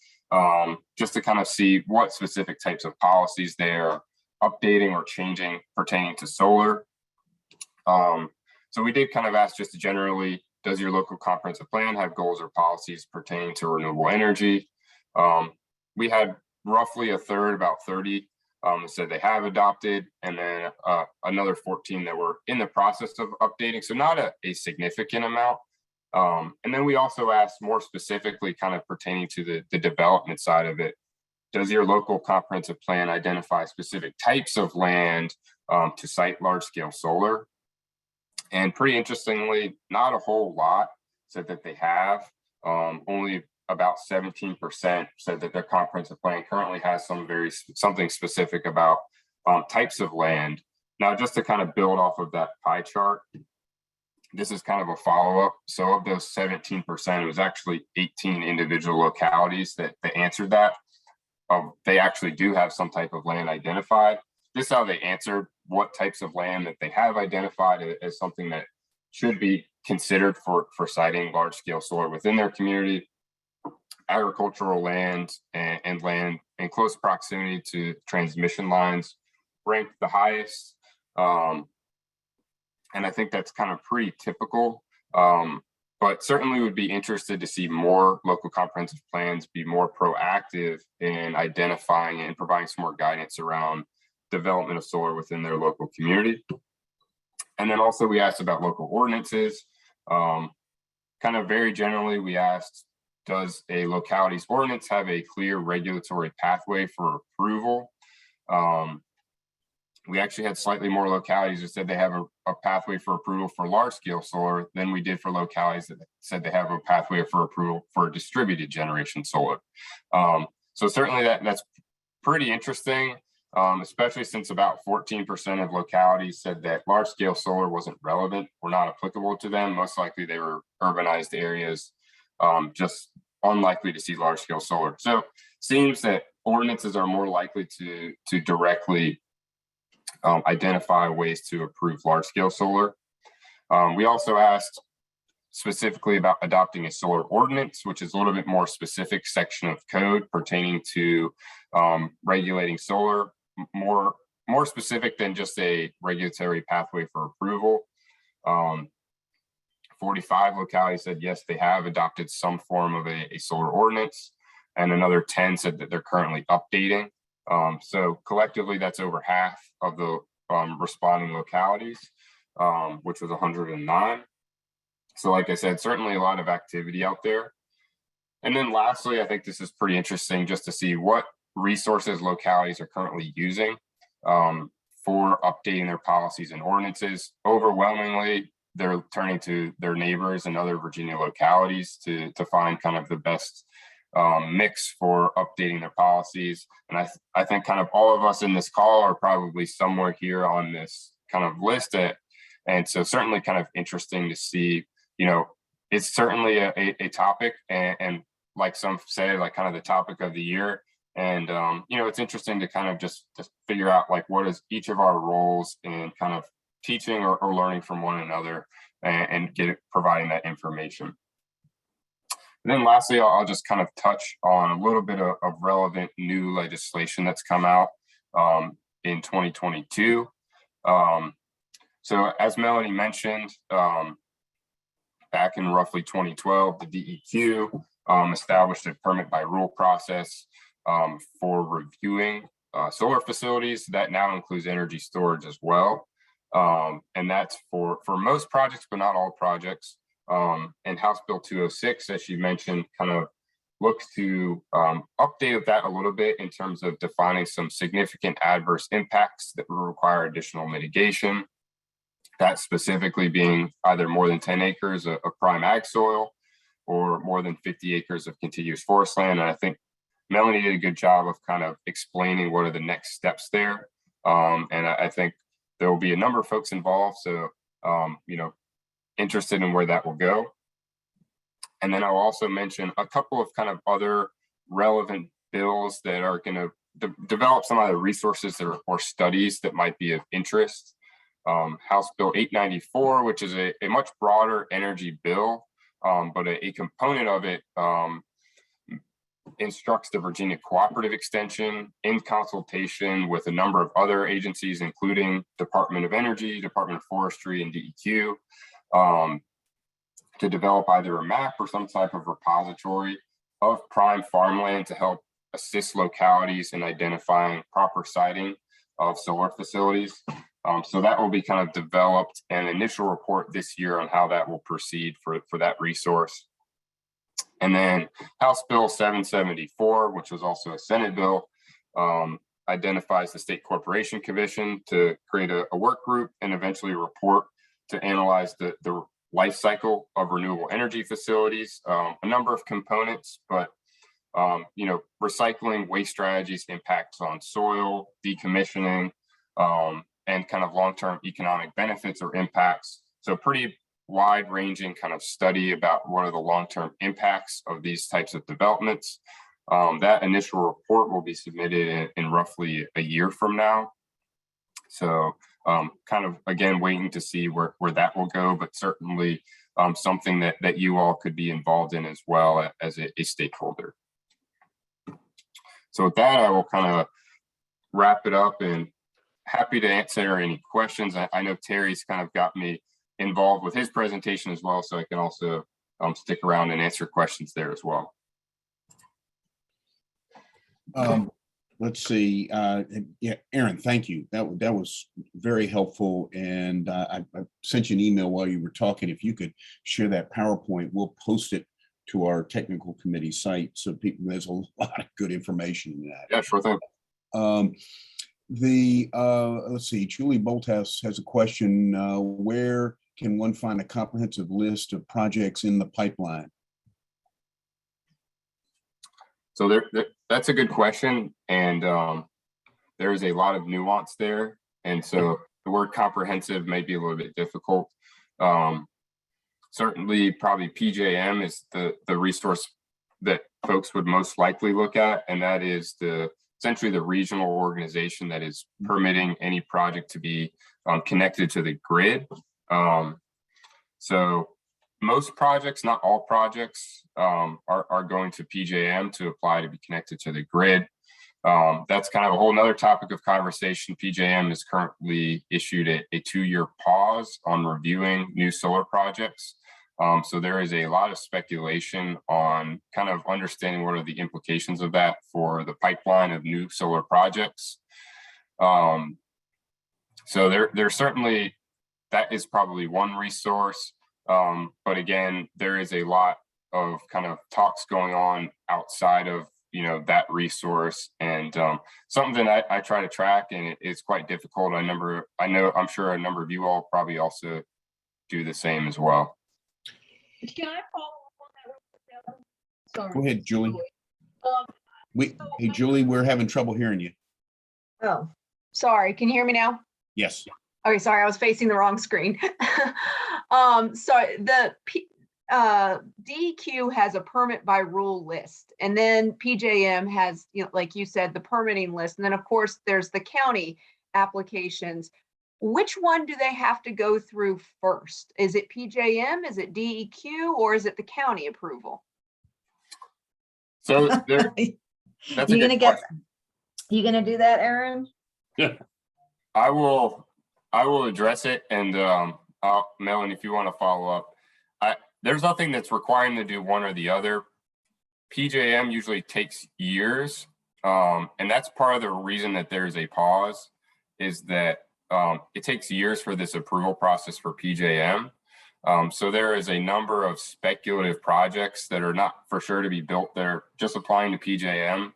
just to kind of see what specific types of policies they are updating or changing pertaining to solar. So we did kind of ask just generally, does your local comprehensive plan have goals or policies pertaining to renewable energy? We had roughly a third, about 30, said they have adopted, and then another 14 that were in the process of updating. So not a significant amount. And then we also asked more specifically kind of pertaining to the development side of it. Does your local comprehensive plan identify specific types of land to site large scale solar? And pretty interestingly, not a whole lot said that they have. Only about 17% said that their comprehensive plan currently has something specific about types of land. Now, just to kind of build off of that pie chart, this is kind of a follow-up. So of those 17%, it was actually 18 individual localities that answered that. They actually do have some type of land identified. This is how they answered what types of land that they have identified as something that should be considered for siting large scale solar within their community. Agricultural land and land in close proximity to transmission lines ranked the highest. And I think that's kind of pretty typical, but certainly would be interested to see more local comprehensive plans be more proactive in identifying and providing some more guidance around development of solar within their local community. And then also we asked about local ordinances. Kind of very generally, we asked, does a locality's ordinance have a clear regulatory pathway for approval? We actually had slightly more localities that said they have a pathway for approval for large scale solar than we did for localities that said they have a pathway for approval for distributed generation solar. So certainly that's pretty interesting, especially since about 14% of localities said that large scale solar wasn't relevant or not applicable to them. Most likely they were urbanized areas, just unlikely to see large scale solar. So seems that ordinances are more likely to directly identify ways to approve large scale solar. We also asked specifically about adopting a solar ordinance, which is a little bit more specific section of code pertaining to regulating solar, more specific than just a regulatory pathway for approval. 45 localities said yes, they have adopted some form of a solar ordinance, and another 10 said that they're currently updating. So collectively, that's over half of the responding localities, which was 109. So like I said, certainly a lot of activity out there. And then lastly, I think this is pretty interesting just to see what resources localities are currently using for updating their policies and ordinances. Overwhelmingly, they're turning to their neighbors and other Virginia localities to find kind of the best mix for updating their policies. And I think kind of all of us in this call are probably somewhere here on this kind of list. And so certainly kind of interesting to see, you know, it's certainly a topic and like some say, like kind of the topic of the year. And, you know, it's interesting to kind of just figure out like what is each of our roles in kind of teaching or learning from one another and providing that information. And then lastly, I'll just kind of touch on a little bit of relevant new legislation that's come out in 2022. So as Melanie mentioned, back in roughly 2012, the DEQ established a permit by rule process for reviewing solar facilities. That now includes energy storage as well. And that's for most projects, but not all projects. And House Bill 206, as you mentioned, kind of looks to update that a little bit in terms of defining some significant adverse impacts that will require additional mitigation. That specifically being either more than 10 acres of prime ag soil or more than 50 acres of contiguous forest land. And I think Melanie did a good job of kind of explaining what are the next steps there. And I think there will be a number of folks involved. So, you know, interested in where that will go. And then I'll also mention a couple of kind of other relevant bills that are going to develop some other resources or studies that might be of interest. House Bill 894, which is a much broader energy bill, but a component of it instructs the Virginia Cooperative Extension in consultation with a number of other agencies, including Department of Energy, Department of Forestry, and DEQ, to develop either a map or some type of repository of prime farmland to help assist localities in identifying proper siting of solar facilities. So that will be kind of developed an initial report this year on how that will proceed for that resource. And then House Bill 774, which was also a Senate bill, identifies the State Corporation Commission to create a work group and eventually a report to analyze the life cycle of renewable energy facilities, a number of components, but you know, recycling, waste strategies, impacts on soil, decommissioning, and kind of long-term economic benefits or impacts. So pretty wide-ranging kind of study about what are the long-term impacts of these types of developments. That initial report will be submitted in roughly a year from now. So kind of, again, waiting to see where that will go, but certainly something that you all could be involved in as well as a stakeholder. So with that, I will kind of wrap it up and happy to answer any questions. I know Terry's kind of got me involved with his presentation as well, so I can also stick around and answer questions there as well. let's see. Yeah, Aaron, thank you. That was very helpful. And I sent you an email while you were talking. If you could share that PowerPoint, we'll post it to our technical committee site so people, there's a lot of good information in that. Yeah, sure thing. Let's see, Julie Bolthouse has a question. Where can one find a comprehensive list of projects in the pipeline? So that's a good question. And there's a lot of nuance there. And so the word comprehensive may be a little bit difficult. Certainly, probably PJM is the resource that folks would most likely look at. And that is essentially the regional organization that is permitting any project to be connected to the grid. So most projects, not all projects, are going to PJM to apply to be connected to the grid. That's kind of a whole nother topic of conversation. PJM has currently issued a 2-year pause on reviewing new solar projects. So there is a lot of speculation on kind of understanding what are the implications of that for the pipeline of new solar projects. So there's certainly, that is probably one resource. But again, there is a lot of kind of talks going on outside of, that resource, and something that I try to track, and it's quite difficult. I'm sure a number of you all probably also do the same as well. Can I follow up on that? Sorry. Go ahead, Julie. Hey, Julie, we're having trouble hearing you. Oh, sorry. Can you hear me now? Yes. Okay, sorry, I was facing the wrong screen. So the DEQ has a permit by rule list, and then PJM has, like you said, the permitting list. And then of course there's the county applications. Which one do they have to go through first? Is it PJM, is it DEQ, or is it the county approval? So You're gonna do that, Aaron? Yeah. I will address it, and Melanie, if you want to follow up. There's nothing that's requiring to do one or the other. PJM usually takes years, and that's part of the reason that there's a pause, is that it takes years for this approval process for PJM. So there is a number of speculative projects that are not for sure to be built. They're just applying to PJM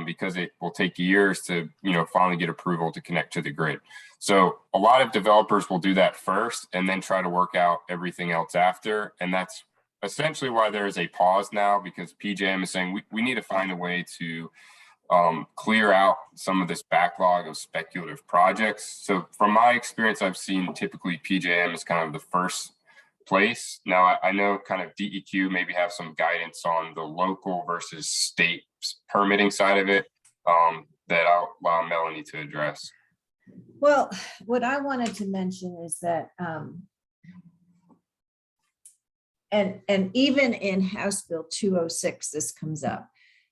because it will take years to, finally get approval to connect to the grid. So a lot of developers will do that first and then try to work out everything else after. And that's essentially why there is a pause now, because PJM is saying we need to find a way to clear out some of this backlog of speculative projects. So from my experience, I've seen typically PJM is kind of the first place. Now I know kind of DEQ maybe have some guidance on the local versus state permitting side of it that I'll allow Melanie to address. Well, what I wanted to mention is that, and even in House Bill 206, this comes up.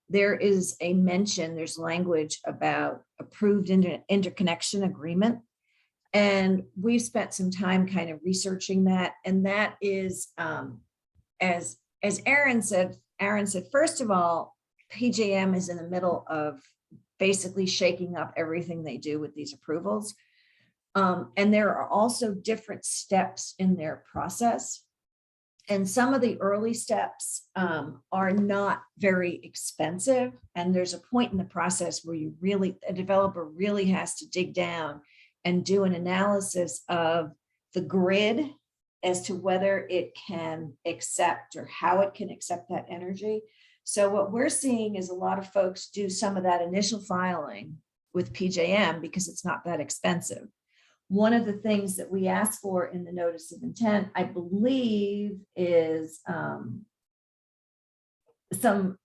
There is a mention, there's language about approved interconnection agreement. And we've spent some time kind of researching that. And that is, as Aaron said, first of all, PJM is in the middle of basically shaking up everything they do with these approvals. And there are also different steps in their process. And some of the early steps are not very expensive. And there's a point in the process where a developer really has to dig down and do an analysis of the grid as to whether it can accept or how it can accept that energy. So what we're seeing is a lot of folks do some of that initial filing with PJM because it's not that expensive. One of the things that we ask for in the notice of intent, I believe, is some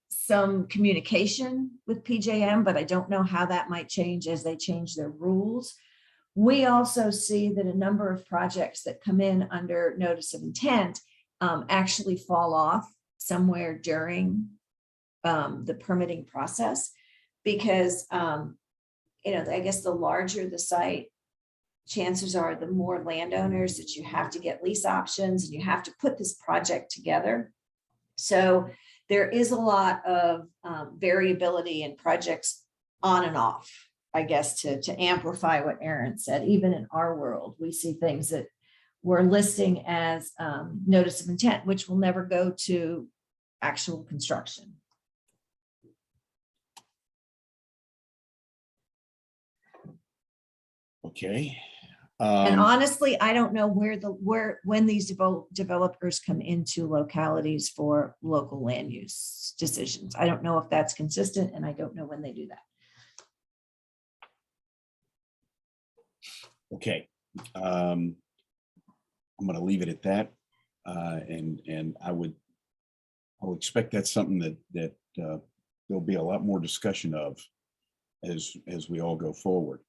communication with PJM, but I don't know how that might change as they change their rules. We also see that a number of projects that come in under notice of intent actually fall off somewhere during the permitting process, because I guess the larger the site, chances are the more landowners that you have to get lease options and you have to put this project together. So there is a lot of variability in projects on and off, I guess, to amplify what Aaron said. Even in our world, we see things that we're listing as notice of intent, which will never go to actual construction. Okay. And honestly, I don't know when these developers come into localities for local land use decisions. I don't know if that's consistent, and I don't know when they do that. Okay. I'm going to leave it at that. And I would expect that's something that there'll be a lot more discussion of as we all go forward.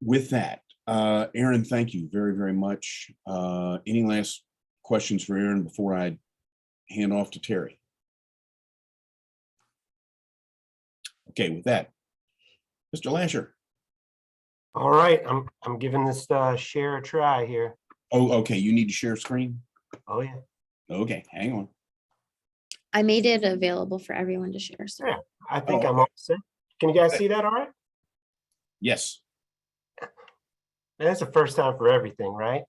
With that, Aaron, thank you very, very much. Any last questions for Aaron before I hand off to Terry? Okay, with that, Mr. Lasher. All right, I'm giving this share a try here. Oh, okay. You need to share screen? Oh, yeah. Okay, hang on. I made it available for everyone to share. So Yeah, I think I'm all set. Can you guys see that all right? Yes. That's the first time for everything, right?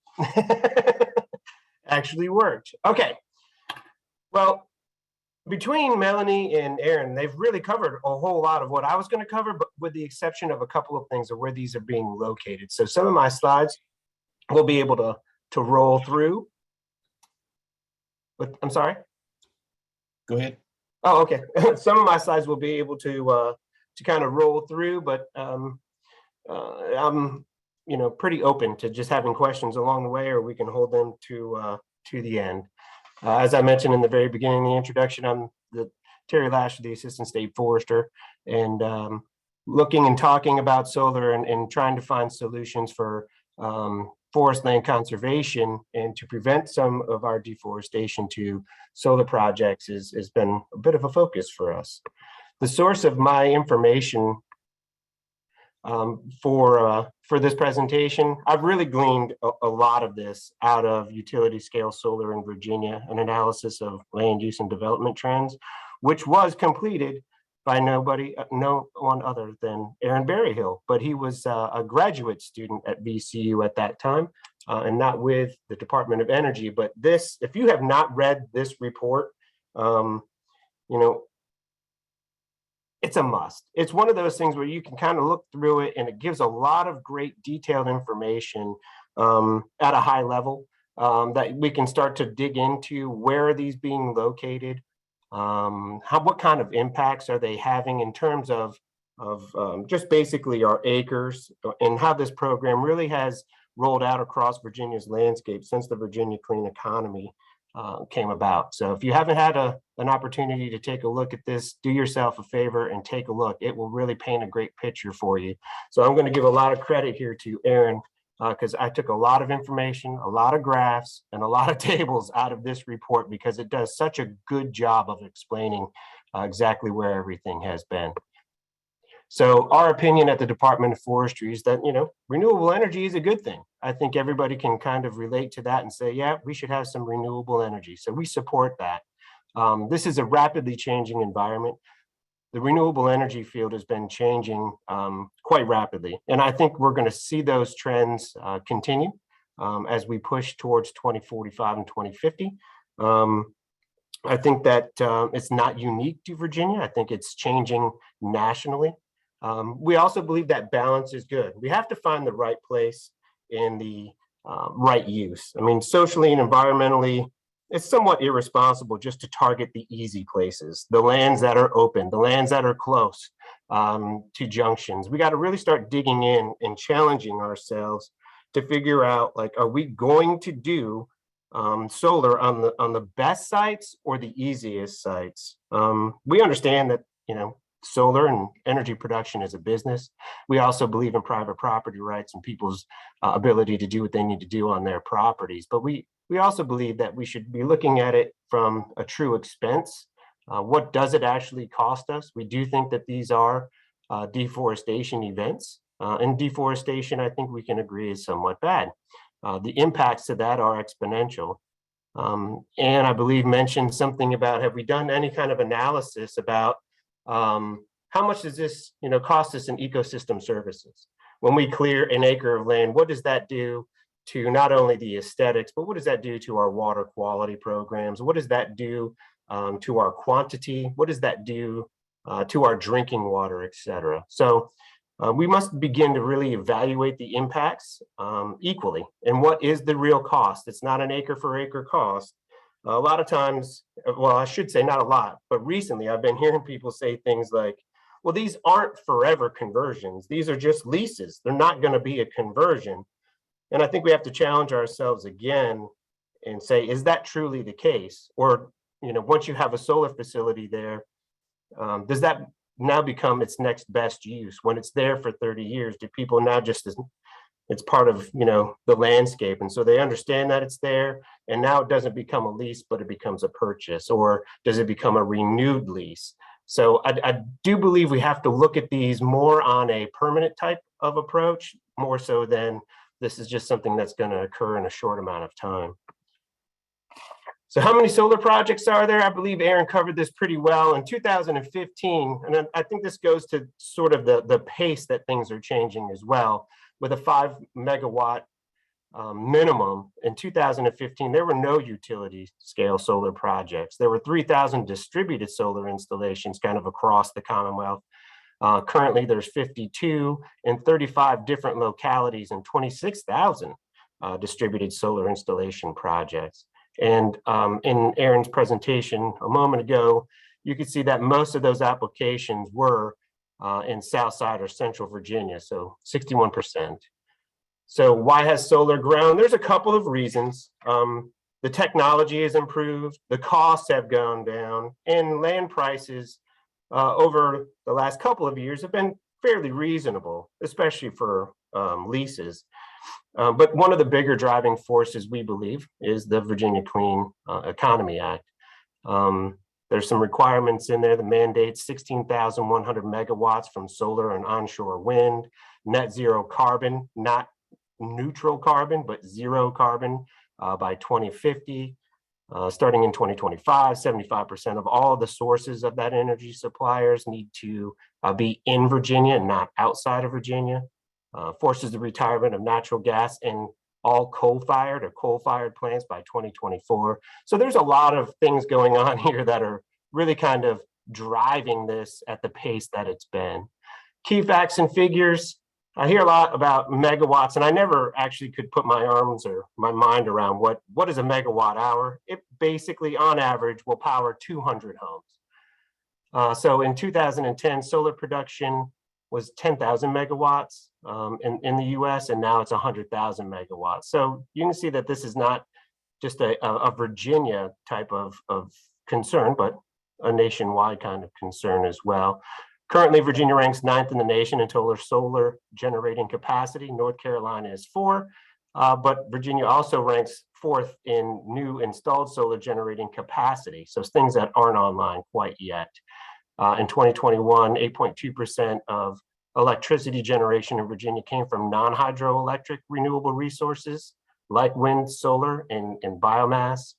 Actually worked. Okay. Well, between Melanie and Aaron, they've really covered a whole lot of what I was going to cover, but with the exception of a couple of things of where these are being located. So some of my slides we'll be able to roll through. But I'm sorry. Go ahead. Oh, okay. Some of my slides will be able to kind of roll through, but I'm pretty open to just having questions along the way, or we can hold them to the end. As I mentioned in the very beginning of the introduction, I'm Terry Lasher, the Assistant State Forester, and looking and talking about solar and trying to find solutions for forest land conservation and to prevent some of our deforestation to solar projects has been a bit of a focus for us. The source of my information for this presentation, I've really gleaned a lot of this out of utility scale solar in Virginia, an analysis of land use and development trends, which was completed by no one other than Aaron Berryhill, but he was a graduate student at VCU at that time and not with the Department of Energy. But this, if you have not read this report, it's a must. It's one of those things where you can kind of look through it and it gives a lot of great detailed information at a high level that we can start to dig into. Where are these being located? What kind of impacts are they having in terms of just basically our acres, and how this program really has rolled out across Virginia's landscape since the Virginia Clean Economy came about. So if you haven't had an opportunity to take a look at this, do yourself a favor and take a look. It will really paint a great picture for you. So I'm going to give a lot of credit here to Aaron because I took a lot of information, a lot of graphs, and a lot of tables out of this report because it does such a good job of explaining exactly where everything has been. So our opinion at the Department of Forestry is that, renewable energy is a good thing. I think everybody can kind of relate to that and say, yeah, we should have some renewable energy. So we support that. This is a rapidly changing environment. The renewable energy field has been changing quite rapidly. And I think we're going to see those trends continue as we push towards 2045 and 2050. I think that it's not unique to Virginia. I think it's changing nationally. We also believe that balance is good. We have to find the right place and the right use. I mean, socially and environmentally, it's somewhat irresponsible just to target the easy places, the lands that are open, the lands that are close to junctions. We got to really start digging in and challenging ourselves to figure out, like, are we going to do solar on the best sites or the easiest sites? We understand that, solar and energy production is a business. We also believe in private property rights and people's ability to do what they need to do on their properties. But we also believe that we should be looking at it from a true expense. What does it actually cost us? We do think that these are deforestation events. And deforestation, I think we can agree, is somewhat bad. The impacts to that are exponential. And I believe mentioned something about, have we done any kind of analysis about How much does this, cost us in ecosystem services? When we clear an acre of land, what does that do to not only the aesthetics, but what does that do to our water quality programs? What does that do to our quantity? What does that do to our drinking water, et cetera? So we must begin to really evaluate the impacts equally. And what is the real cost? It's not an acre for acre cost. A lot of times, well, I should say not a lot, but recently I've been hearing people say things like, well, these aren't forever conversions. These are just leases. They're not going to be a conversion. And I think we have to challenge ourselves again and say, is that truly the case? Or, once you have a solar facility there, does that now become its next best use? When it's there for 30 years, do people now just, it's part of, the landscape. And so they understand that it's there, and now it doesn't become a lease, but it becomes a purchase, or does it become a renewed lease? So I do believe we have to look at these more on a permanent type of approach, more so than this is just something that's going to occur in a short amount of time. So how many solar projects are there? I believe Aaron covered this pretty well. In 2015, and I think this goes to sort of the pace that things are changing as well, with a 5 megawatt minimum. In 2015, there were no utility scale solar projects. There were 3,000 distributed solar installations kind of across the Commonwealth. Currently, there's 52 in 35 different localities and 26,000 distributed solar installation projects. And in Aaron's presentation a moment ago, you could see that most of those applications were in Southside or Central Virginia, so 61%. So why has solar grown? There's a couple of reasons. The technology has improved, the costs have gone down, and land prices over the last couple of years have been fairly reasonable, especially for leases. But one of the bigger driving forces, we believe, is the Virginia Clean Economy Act. There's some requirements in there that mandate 16,100 megawatts from solar and onshore wind, net zero carbon, not neutral carbon, but zero carbon by 2050. Starting in 2025, 75% of all the sources of that energy suppliers need to be in Virginia, not outside of Virginia. Forces the retirement of natural gas in all coal-fired or coal-fired plants by 2024. So there's a lot of things going on here that are really kind of driving this at the pace that it's been. Key facts and figures. I hear a lot about megawatts, and I never actually could put my arms or my mind around what is a megawatt hour. It basically, on average, will power 200 homes. So in 2010, solar production was 10,000 megawatts in the US, and now it's 100,000 megawatts. So you can see that this is not just a Virginia type of concern, but a nationwide kind of concern as well. Currently, Virginia ranks 9th in the nation in total solar generating capacity. North Carolina is 4, but Virginia also ranks 4th in new installed solar generating capacity. So things that aren't online quite yet. In 2021, 8.2% of electricity generation in Virginia came from non-hydroelectric renewable resources like wind, solar, and biomass.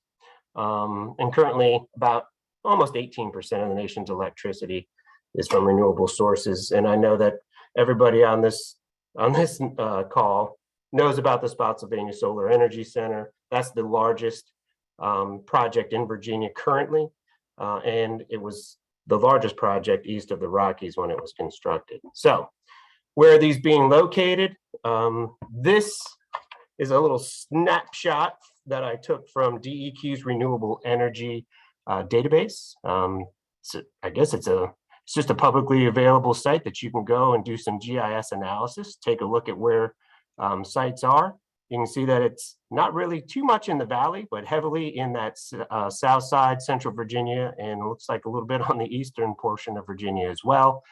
And currently, about almost 18% of the nation's electricity is from renewable sources. And I know that everybody on this call knows about the Spotsylvania Solar Energy Center. That's the largest project in Virginia currently, and it was the largest project east of the Rockies when it was constructed. So where are these being located? This is a little snapshot that I took from DEQ's renewable energy database. I guess it's just a publicly available site that you can go and do some GIS analysis, take a look at where sites are. You can see that it's not really too much in the valley, but heavily in that south side, central Virginia, and looks like a little bit on the eastern portion of Virginia as well.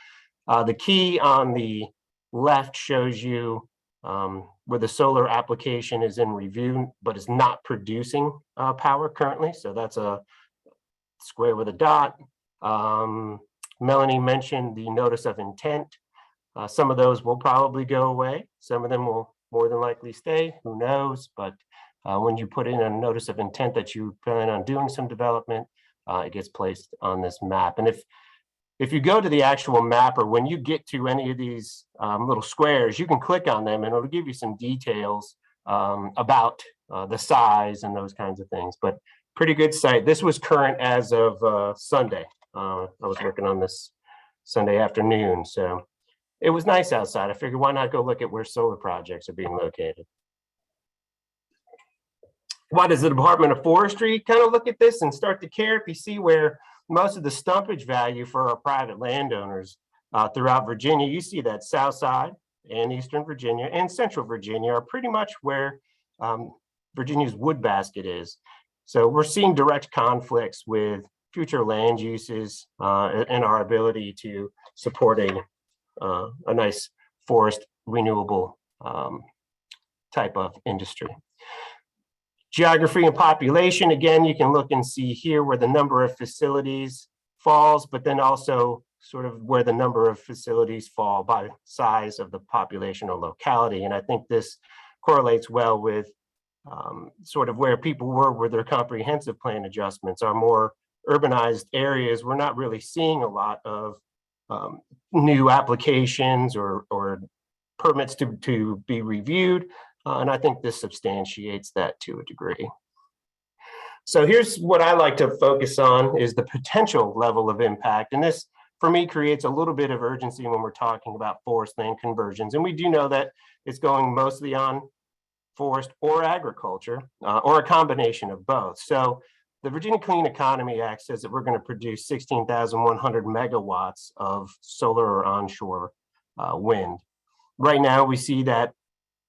The key on the left shows you where the solar application is in review, but is not producing power currently. So that's a square with a dot. Melanie mentioned the notice of intent. Some of those will probably go away. Some of them will more than likely stay, who knows? But when you put in a notice of intent that you plan on doing some development, it gets placed on this map. And if if you go to the actual map, or when you get to any of these little squares, you can click on them and it'll give you some details about the size and those kinds of things. But pretty good site. This was current as of Sunday. I was working on this Sunday afternoon, so it was nice outside. I figured, why not go look at where solar projects are being located? Why does the Department of Forestry kind of look at this and start to care? If you see where most of the stumpage value for our private landowners throughout Virginia, you see that South Side and Eastern Virginia and Central Virginia are pretty much where Virginia's wood basket is. So we're seeing direct conflicts with future land uses and our ability to support a nice forest renewable type of industry. Geography and population, again, you can look and see here where the number of facilities falls, but then also sort of where the number of facilities fall by size of the population or locality. And I think this correlates well with sort of where people were with their comprehensive plan adjustments. Our more urbanized areas, we're not really seeing a lot of new applications or permits to be reviewed. And I think this substantiates that to a degree. So here's what I like to focus on is the potential level of impact. And this, for me, creates a little bit of urgency when we're talking about forest land conversions. And we do know that it's going mostly on forest or agriculture, or a combination of both. So the Virginia Clean Economy Act says that we're going to produce 16,100 megawatts of solar or onshore wind. Right now, we see that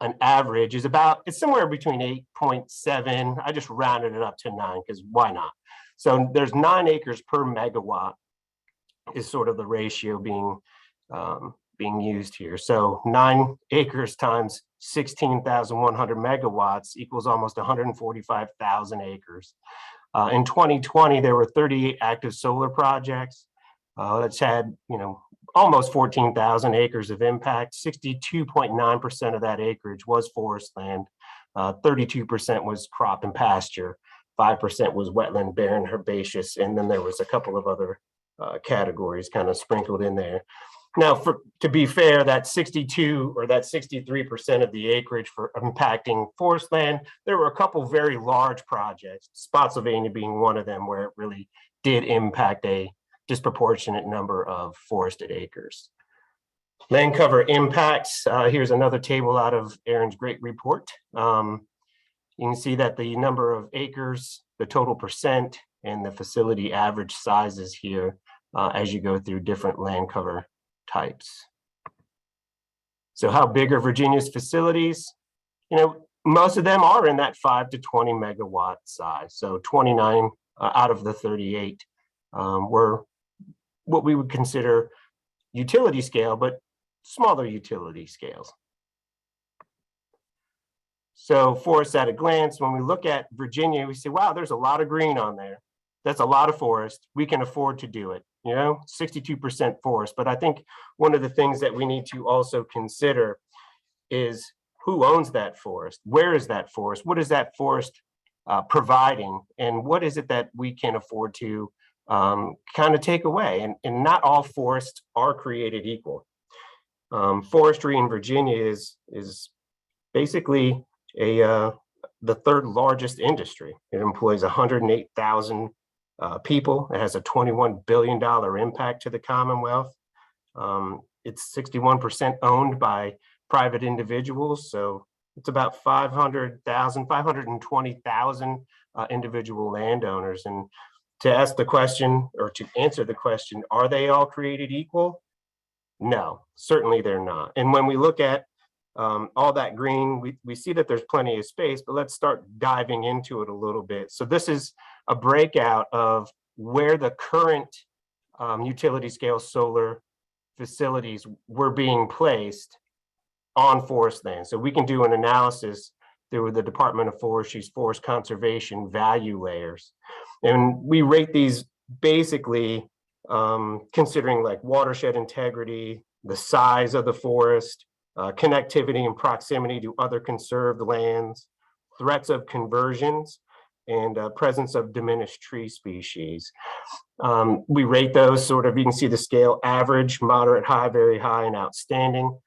an average is it's somewhere between 8.7. I just rounded it up to 9 because why not? So there's 9 acres per megawatt is sort of the ratio being used here. So 9 acres times 16,100 megawatts equals almost 145,000 acres. In 2020, there were 38 active solar projects. That's had, almost 14,000 acres of impact. 62.9% of that acreage was forest land. 32% was crop and pasture. 5% was wetland, barren, herbaceous, and then there was a couple of other categories kind of sprinkled in there. Now, to be fair, that 62 or that 63% of the acreage for impacting forest land, there were a couple very large projects, Spotsylvania being one of them, where it really did impact a disproportionate number of forested acres. Land cover impacts. Here's another table out of Aaron's great report. You can see that the number of acres, the total percent, and the facility average sizes here as you go through different land cover types. So how big are Virginia's facilities? Most of them are in that 5 to 20 megawatt size. So 29 out of the 38 were what we would consider utility scale, but smaller utility scales. So forests at a glance, when we look at Virginia, we say, wow, there's a lot of green on there. That's a lot of forest. We can afford to do it. 62% forest. But I think one of the things that we need to also consider is who owns that forest? Where is that forest? What is that forest providing? And what is it that we can afford to kind of take away? And not all forests are created equal. Forestry in Virginia is basically the third largest industry. It employs 108,000 people. It has a $21 billion impact to the Commonwealth. It's 61% owned by private individuals. So it's about 520,000 individual landowners. And to ask the question, or to answer the question, are they all created equal? No, certainly they're not. And when we look at all that green, we see that there's plenty of space, but let's start diving into it a little bit. So this is a breakout of where the current utility scale solar facilities were being placed on forest land. So we can do an analysis through the Department of Forestry's forest conservation value layers. And we rate these basically considering like watershed integrity, the size of the forest, connectivity and proximity to other conserved lands, threats of conversions, and presence of diminished tree species. We rate those sort of, you can see the scale: average, moderate, high, very high, and outstanding.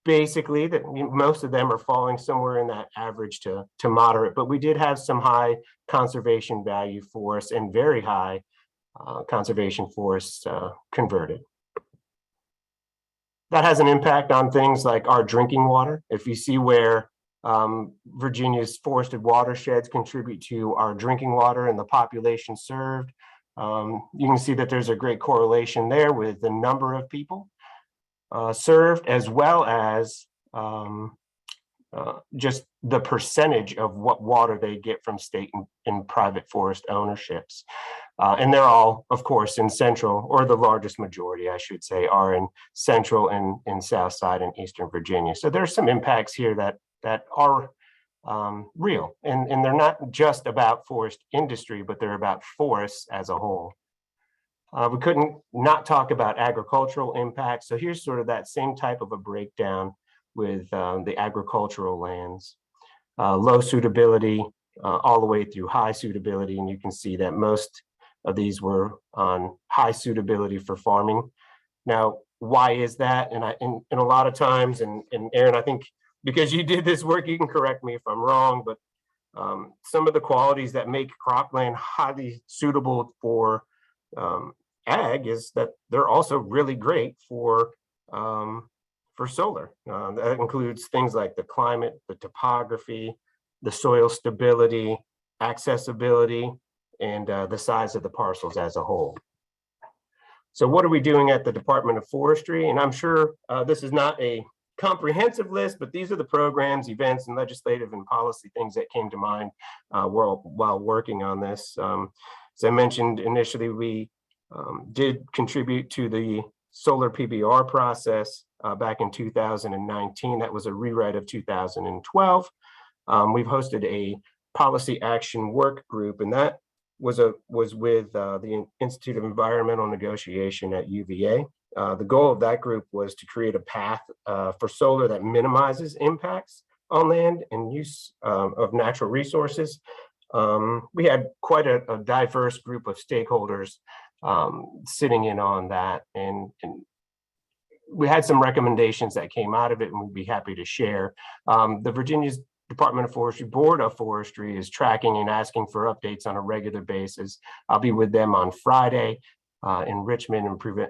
Basically, most of them are falling somewhere in that average to moderate, but we did have some high conservation value forests and very high conservation forests converted. That has an impact on things like our drinking water. If you see where Virginia's forested watersheds contribute to our drinking water and the population served, you can see that there's a great correlation there with the number of people served, as well as just the percentage of what water they get from state and private forest ownerships. And they're all, of course, in central, or the largest majority, I should say, are in central and in South Side and Eastern Virginia. So there's some impacts here that are real, and they're not just about forest industry, but they're about forests as a whole. We couldn't not talk about agricultural impacts. So here's sort of that same type of a breakdown with the agricultural lands. Low suitability all the way through high suitability. And you can see that most of these were on high suitability for farming. Now, why is that? And a lot of times, and Aaron, I think because you did this work, you can correct me if I'm wrong, but some of the qualities that make cropland highly suitable for ag is that they're also really great for solar. That includes things like the climate, the topography, the soil stability, accessibility, and the size of the parcels as a whole. So what are we doing at the Department of Forestry? And I'm sure this is not a comprehensive list, but these are the programs, events, and legislative and policy things that came to mind while working on this. As I mentioned initially, we did contribute to the solar PBR process back in 2019. That was a rewrite of 2012. We've hosted a policy action work group, and that was with the Institute of Environmental Negotiation at UVA. The goal of that group was to create a path for solar that minimizes impacts on land and use of natural resources. We had quite a diverse group of stakeholders sitting in on that, and we had some recommendations that came out of it, and we'd be happy to share. The Virginia's Department of Forestry Board of Forestry is tracking and asking for updates on a regular basis. I'll be with them on Friday in Richmond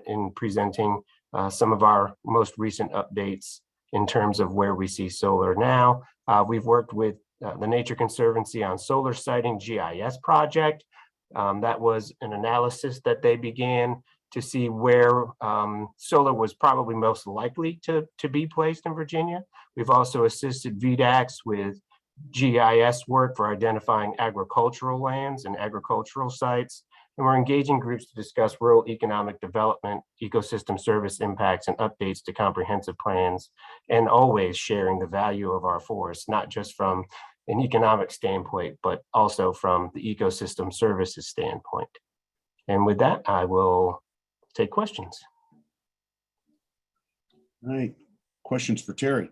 and presenting some of our most recent updates in terms of where we see solar now. We've worked with the Nature Conservancy on solar siting GIS project. That was an analysis that they began to see where solar was probably most likely to be placed in Virginia. We've also assisted VDACs with GIS work for identifying agricultural lands and agricultural sites. And we're engaging groups to discuss rural economic development, ecosystem service impacts, and updates to comprehensive plans, and always sharing the value of our forests, not just from an economic standpoint, but also from the ecosystem services standpoint. And with that, I will take questions. All right, questions for Terry?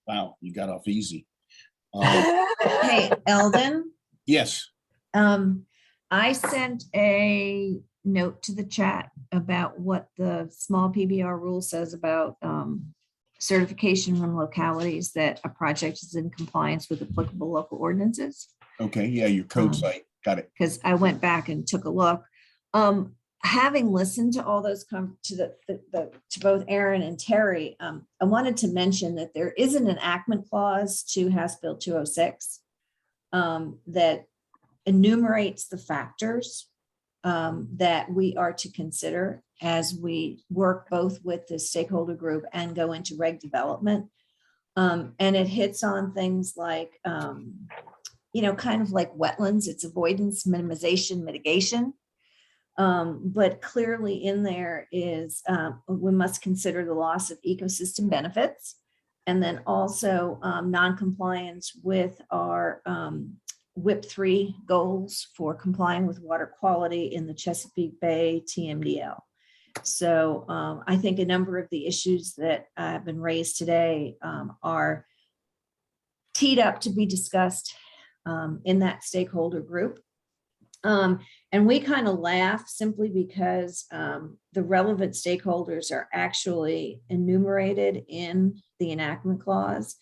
Wow, you got off easy. Hey, Eldon. Yes. I sent a note to the chat about what the small PBR rule says about certification from localities that a project is in compliance with applicable local ordinances. Okay, yeah, your code site, got it. Because I went back and took a look. Having listened to all those to both Aaron and Terry, I wanted to mention that there is an enactment clause to House Bill 206 that enumerates the factors that we are to consider as we work both with the stakeholder group and go into reg development. And it hits on things like, kind of like wetlands, it's avoidance, minimization, mitigation. But clearly in there is we must consider the loss of ecosystem benefits, and then also non-compliance with our WIP 3 goals for complying with water quality in the Chesapeake Bay TMDL. So I think a number of the issues that have been raised today are teed up to be discussed in that stakeholder group. And we kind of laugh simply because the relevant stakeholders are actually enumerated in the enactment clause,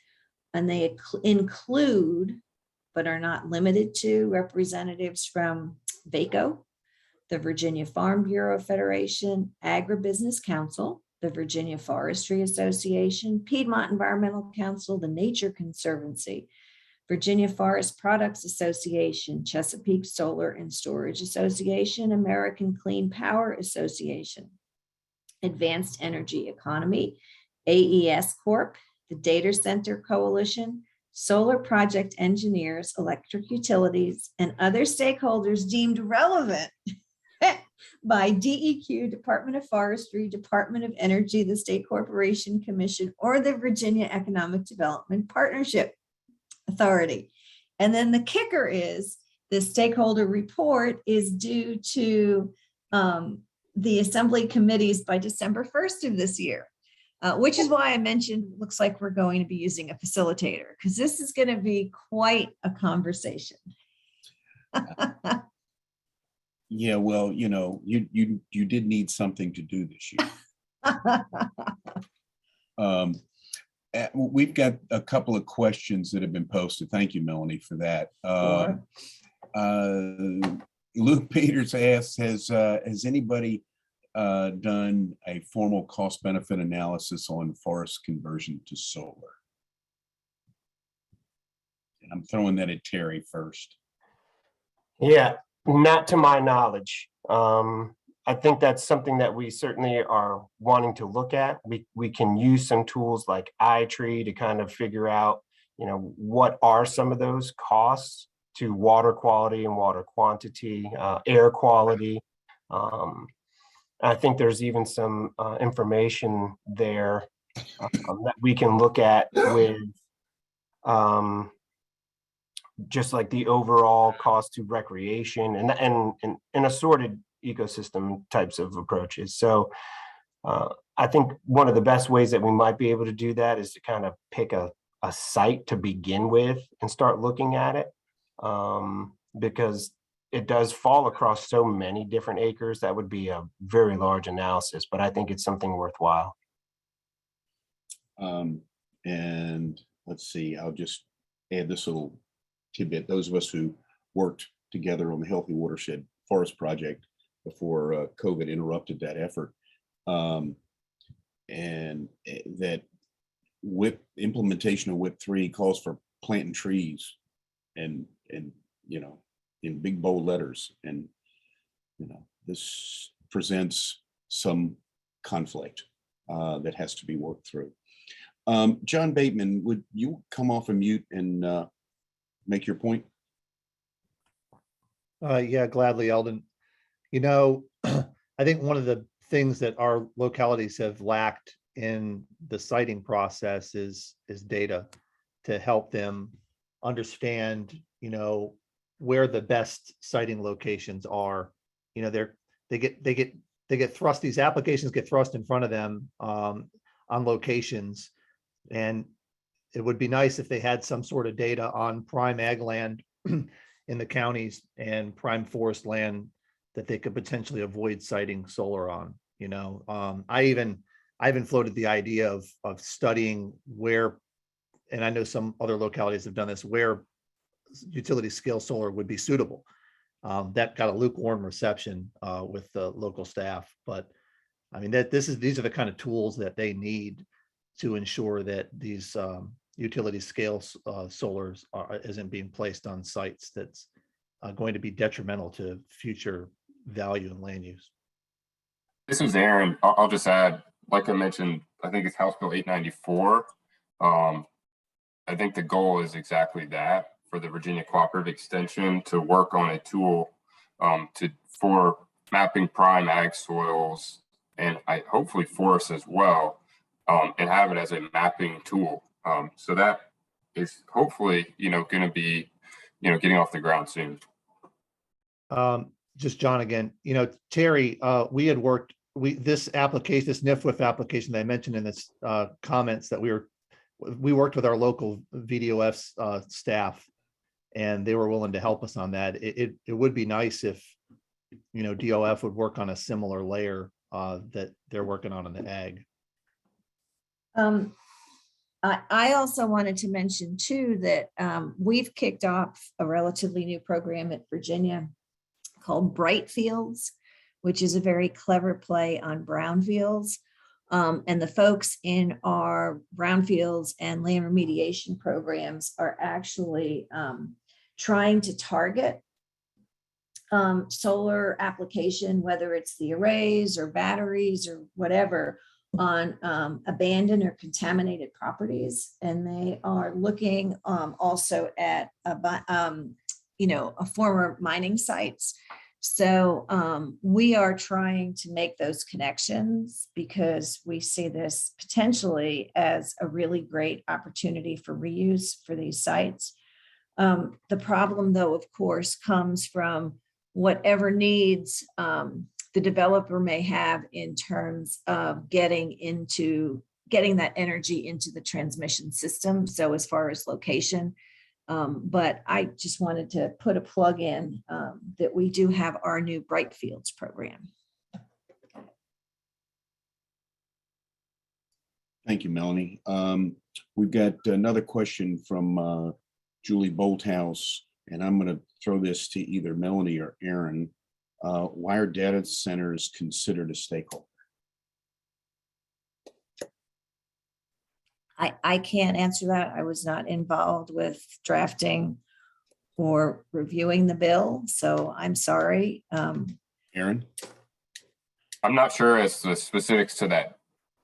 and they include, but are not limited to, representatives from VACO, the Virginia Farm Bureau Federation, Agribusiness Council, the Virginia Forestry Association, Piedmont Environmental Council, the Nature Conservancy, Virginia Forest Products Association, Chesapeake Solar and Storage Association, American Clean Power Association, Advanced Energy Economy, AES Corp., the Data Center Coalition, Solar Project Engineers, Electric Utilities, and other stakeholders deemed relevant by DEQ, Department of Forestry, Department of Energy, the State Corporation Commission, or the Virginia Economic Development Partnership Authority. And then the kicker is the stakeholder report is due to the assembly committees by December 1st of this year, which is why I mentioned, looks like we're going to be using a facilitator, because this is going to be quite a conversation. Yeah, well, you know, you did need something to do this year. We've got a couple of questions that have been posted. Thank you, Melanie, for that. Luke Peters asks, has anybody done a formal cost benefit analysis on forest conversion to solar? And I'm throwing that at Terry first. Yeah, not to my knowledge. I think that's something that we certainly are wanting to look at. We can use some tools like iTree to kind of figure out, you know, what are some of those costs to water quality and water quantity, air quality. I think there's even some information there that we can look at with just like the overall cost to recreation and assorted ecosystem types of approaches. So I think one of the best ways that we might be able to do that is to kind of pick a site to begin with and start looking at it, because it does fall across so many different acres. That would be a very large analysis, but I think it's something worthwhile. And let's see, I'll just add this little tidbit. Those of us who worked together on the Healthy Watershed Forest Project before COVID interrupted that effort, and that WIP implementation of WIP 3 calls for planting trees and you know, in big bold letters, and you know, this presents some conflict that has to be worked through. John Bateman, would you come off of mute and make your point? Yeah, gladly, Eldon. You know, I think one of the things that our localities have lacked in the siting process is data to help them understand, you know, where the best siting locations are. You know, they get thrust, these applications get thrust in front of them on locations, and it would be nice if they had some sort of data on prime ag land in the counties and prime forest land that they could potentially avoid siting solar on. You know, I even floated the idea of studying where, and I know some other localities have done this, where utility scale solar would be suitable. That got a lukewarm reception with the local staff, but I mean these are the kind of tools that they need to ensure that these utility scale solars isn't being placed on sites that's going to be detrimental to future value and land use. This is Aaron. I'll just add, like I mentioned, I think it's House Bill 894. I think the goal is exactly that, for the Virginia Cooperative Extension to work on a tool for mapping prime ag soils and hopefully forests as well, and have it as a mapping tool. So that is hopefully, you know, going to be, you know, getting off the ground soon. Just John again, you know, Terry, we had worked this application, this NIFWIF application that I mentioned in this comments that we worked with our local VDOF staff, and they were willing to help us on that. It would be nice if, DOF would work on a similar layer that they're working on in the ag. I also wanted to mention too that we've kicked off a relatively new program at Virginia called Bright Fields, which is a very clever play on brownfields. And the folks in our brownfields and land remediation programs are actually trying to target solar application, whether it's the arrays or batteries or whatever, on abandoned or contaminated properties. And they are looking also at former mining sites. So we are trying to make those connections because we see this potentially as a really great opportunity for reuse for these sites. The problem, though, of course, comes from whatever needs the developer may have in terms of getting that energy into the transmission system. So as far as location, but I just wanted to put a plug in that we do have our new Bright Fields program. Thank you, Melanie. We've got another question from Julie Bolthouse, and I'm going to throw this to either Melanie or Aaron. Why are data centers considered a stakeholder? I can't answer that. I was not involved with drafting or reviewing the bill, so I'm sorry. Aaron? I'm not sure as to the specifics to that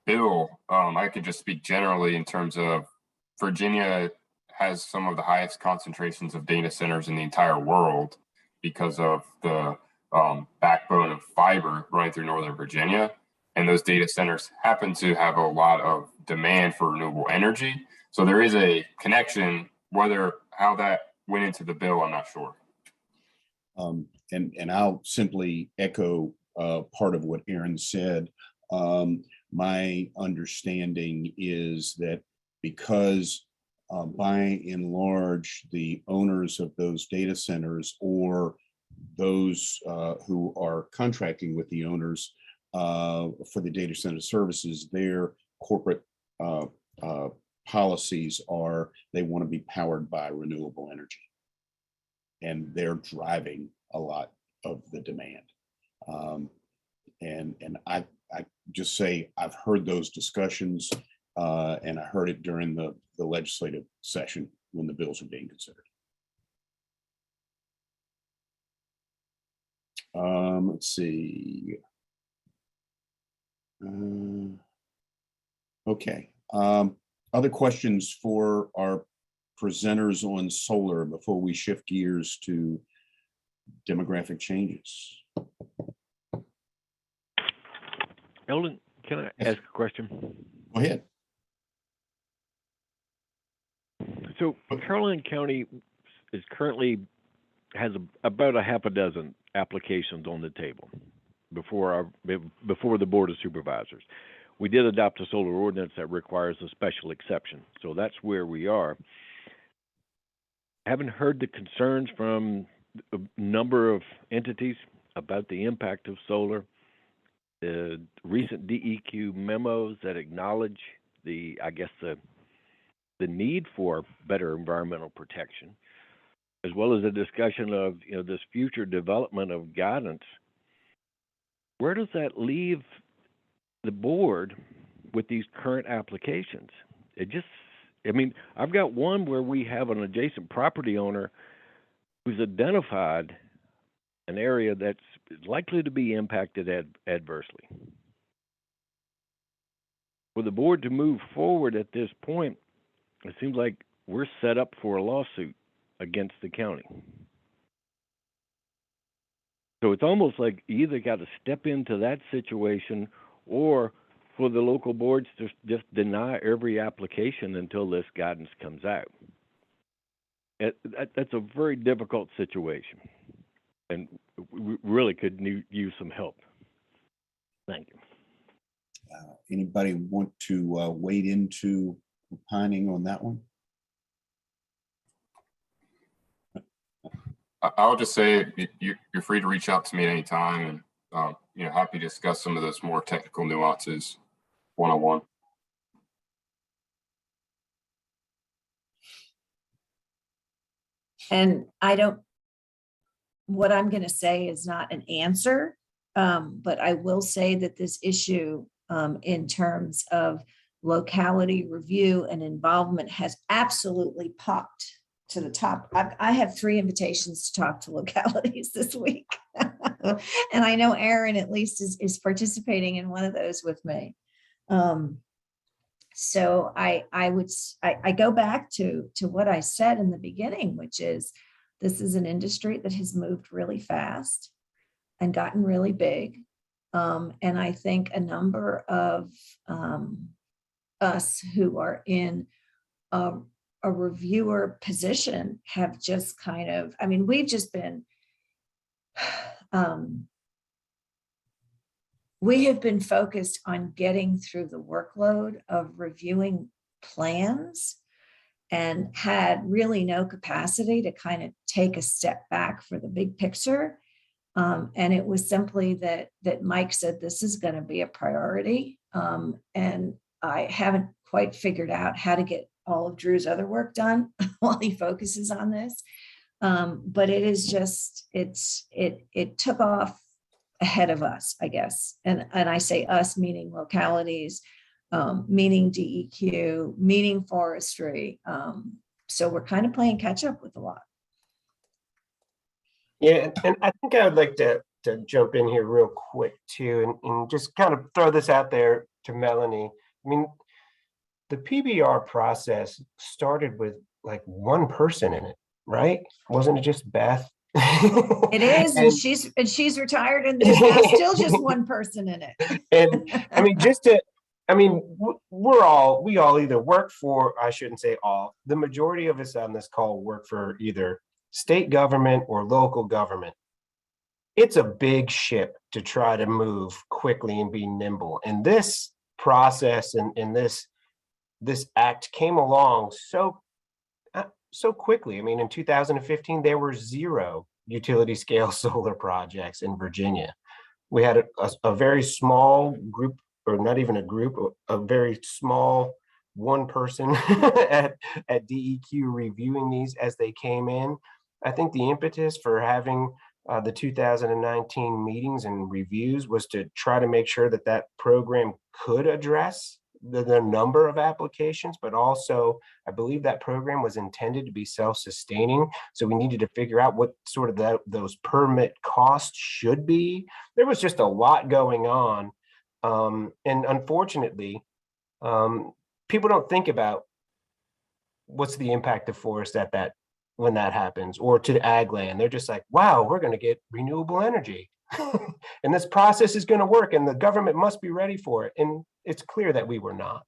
bill. I could just speak generally in terms of Virginia has some of the highest concentrations of data centers in the entire world because of the backbone of fiber running through Northern Virginia. And those data centers happen to have a lot of demand for renewable energy. So there is a connection, how that went into the bill, I'm not sure. And I'll simply echo part of what Aaron said. My understanding is that because by and large, the owners of those data centers or those who are contracting with the owners for the data center services, their corporate policies are they want to be powered by renewable energy. And they're driving a lot of the demand. And I just say I've heard those discussions and I heard it during the legislative session when the bills are being considered. Let's see. Okay. Other questions for our presenters on solar before we shift gears to demographic changes? Eldon, can I ask a question? Go ahead. So Caroline County is currently has about a half a dozen applications on the table before the Board of Supervisors. We did adopt a solar ordinance that requires a special exception. So that's where we are. Haven't heard the concerns from a number of entities about the impact of solar. The recent DEQ memos that acknowledge the need for better environmental protection, as well as a discussion of this future development of guidance. Where does that leave the board with these current applications? I've got one where we have an adjacent property owner who's identified an area that's likely to be impacted adversely. For the board to move forward at this point, it seems like we're set up for a lawsuit against the county. So it's almost like you either got to step into that situation or for the local boards to just deny every application until this guidance comes out. That's a very difficult situation, and we really could use some help. Thank you. Anybody want to wade into opining on that one? I'll just say you're free to reach out to me at any time, and happy to discuss some of those more technical nuances one-on-one. And what I'm going to say is not an answer, but I will say that this issue in terms of locality review and involvement has absolutely popped to the top. I have 3 invitations to talk to localities this week. And I know Aaron at least is participating in one of those with me. So I go back to what I said in the beginning, which is this is an industry that has moved really fast and gotten really big. And I think a number of us who are in a reviewer position have just kind of, I mean, we've just been, we have been focused on getting through the workload of reviewing plans and had really no capacity to kind of take a step back for the big picture. And it was simply that Mike said, this is going to be a priority. And I haven't quite figured out how to get all of Drew's other work done while he focuses on this. But it is just, it took off ahead of us, I guess. And I say us, meaning localities, meaning DEQ, meaning forestry. So we're kind of playing catch up with a lot. Yeah, and I think I would like to jump in here real quick too, and just kind of throw this out there to Melanie. I mean, the PBR process started with like one person in it, right? Wasn't it just Beth? It is, and she's retired, and there's now still just one person in it. And I mean, we all either work for, I shouldn't say all, the majority of us on this call work for either state government or local government. It's a big ship to try to move quickly and be nimble. And this process and this act came along so quickly. I mean, in 2015, there were 0 utility scale solar projects in Virginia. We had a very small group, or not even a group, a very small one person at DEQ reviewing these as they came in. I think the impetus for having the 2019 meetings and reviews was to try to make sure that program could address the number of applications, but also I believe that program was intended to be self-sustaining. So we needed to figure out what sort of those permit costs should be. There was just a lot going on. And unfortunately, people don't think about what's the impact of forest when that happens, or to ag land. They're just like, wow, we're going to get renewable energy. And this process is going to work, and the government must be ready for it. And it's clear that we were not.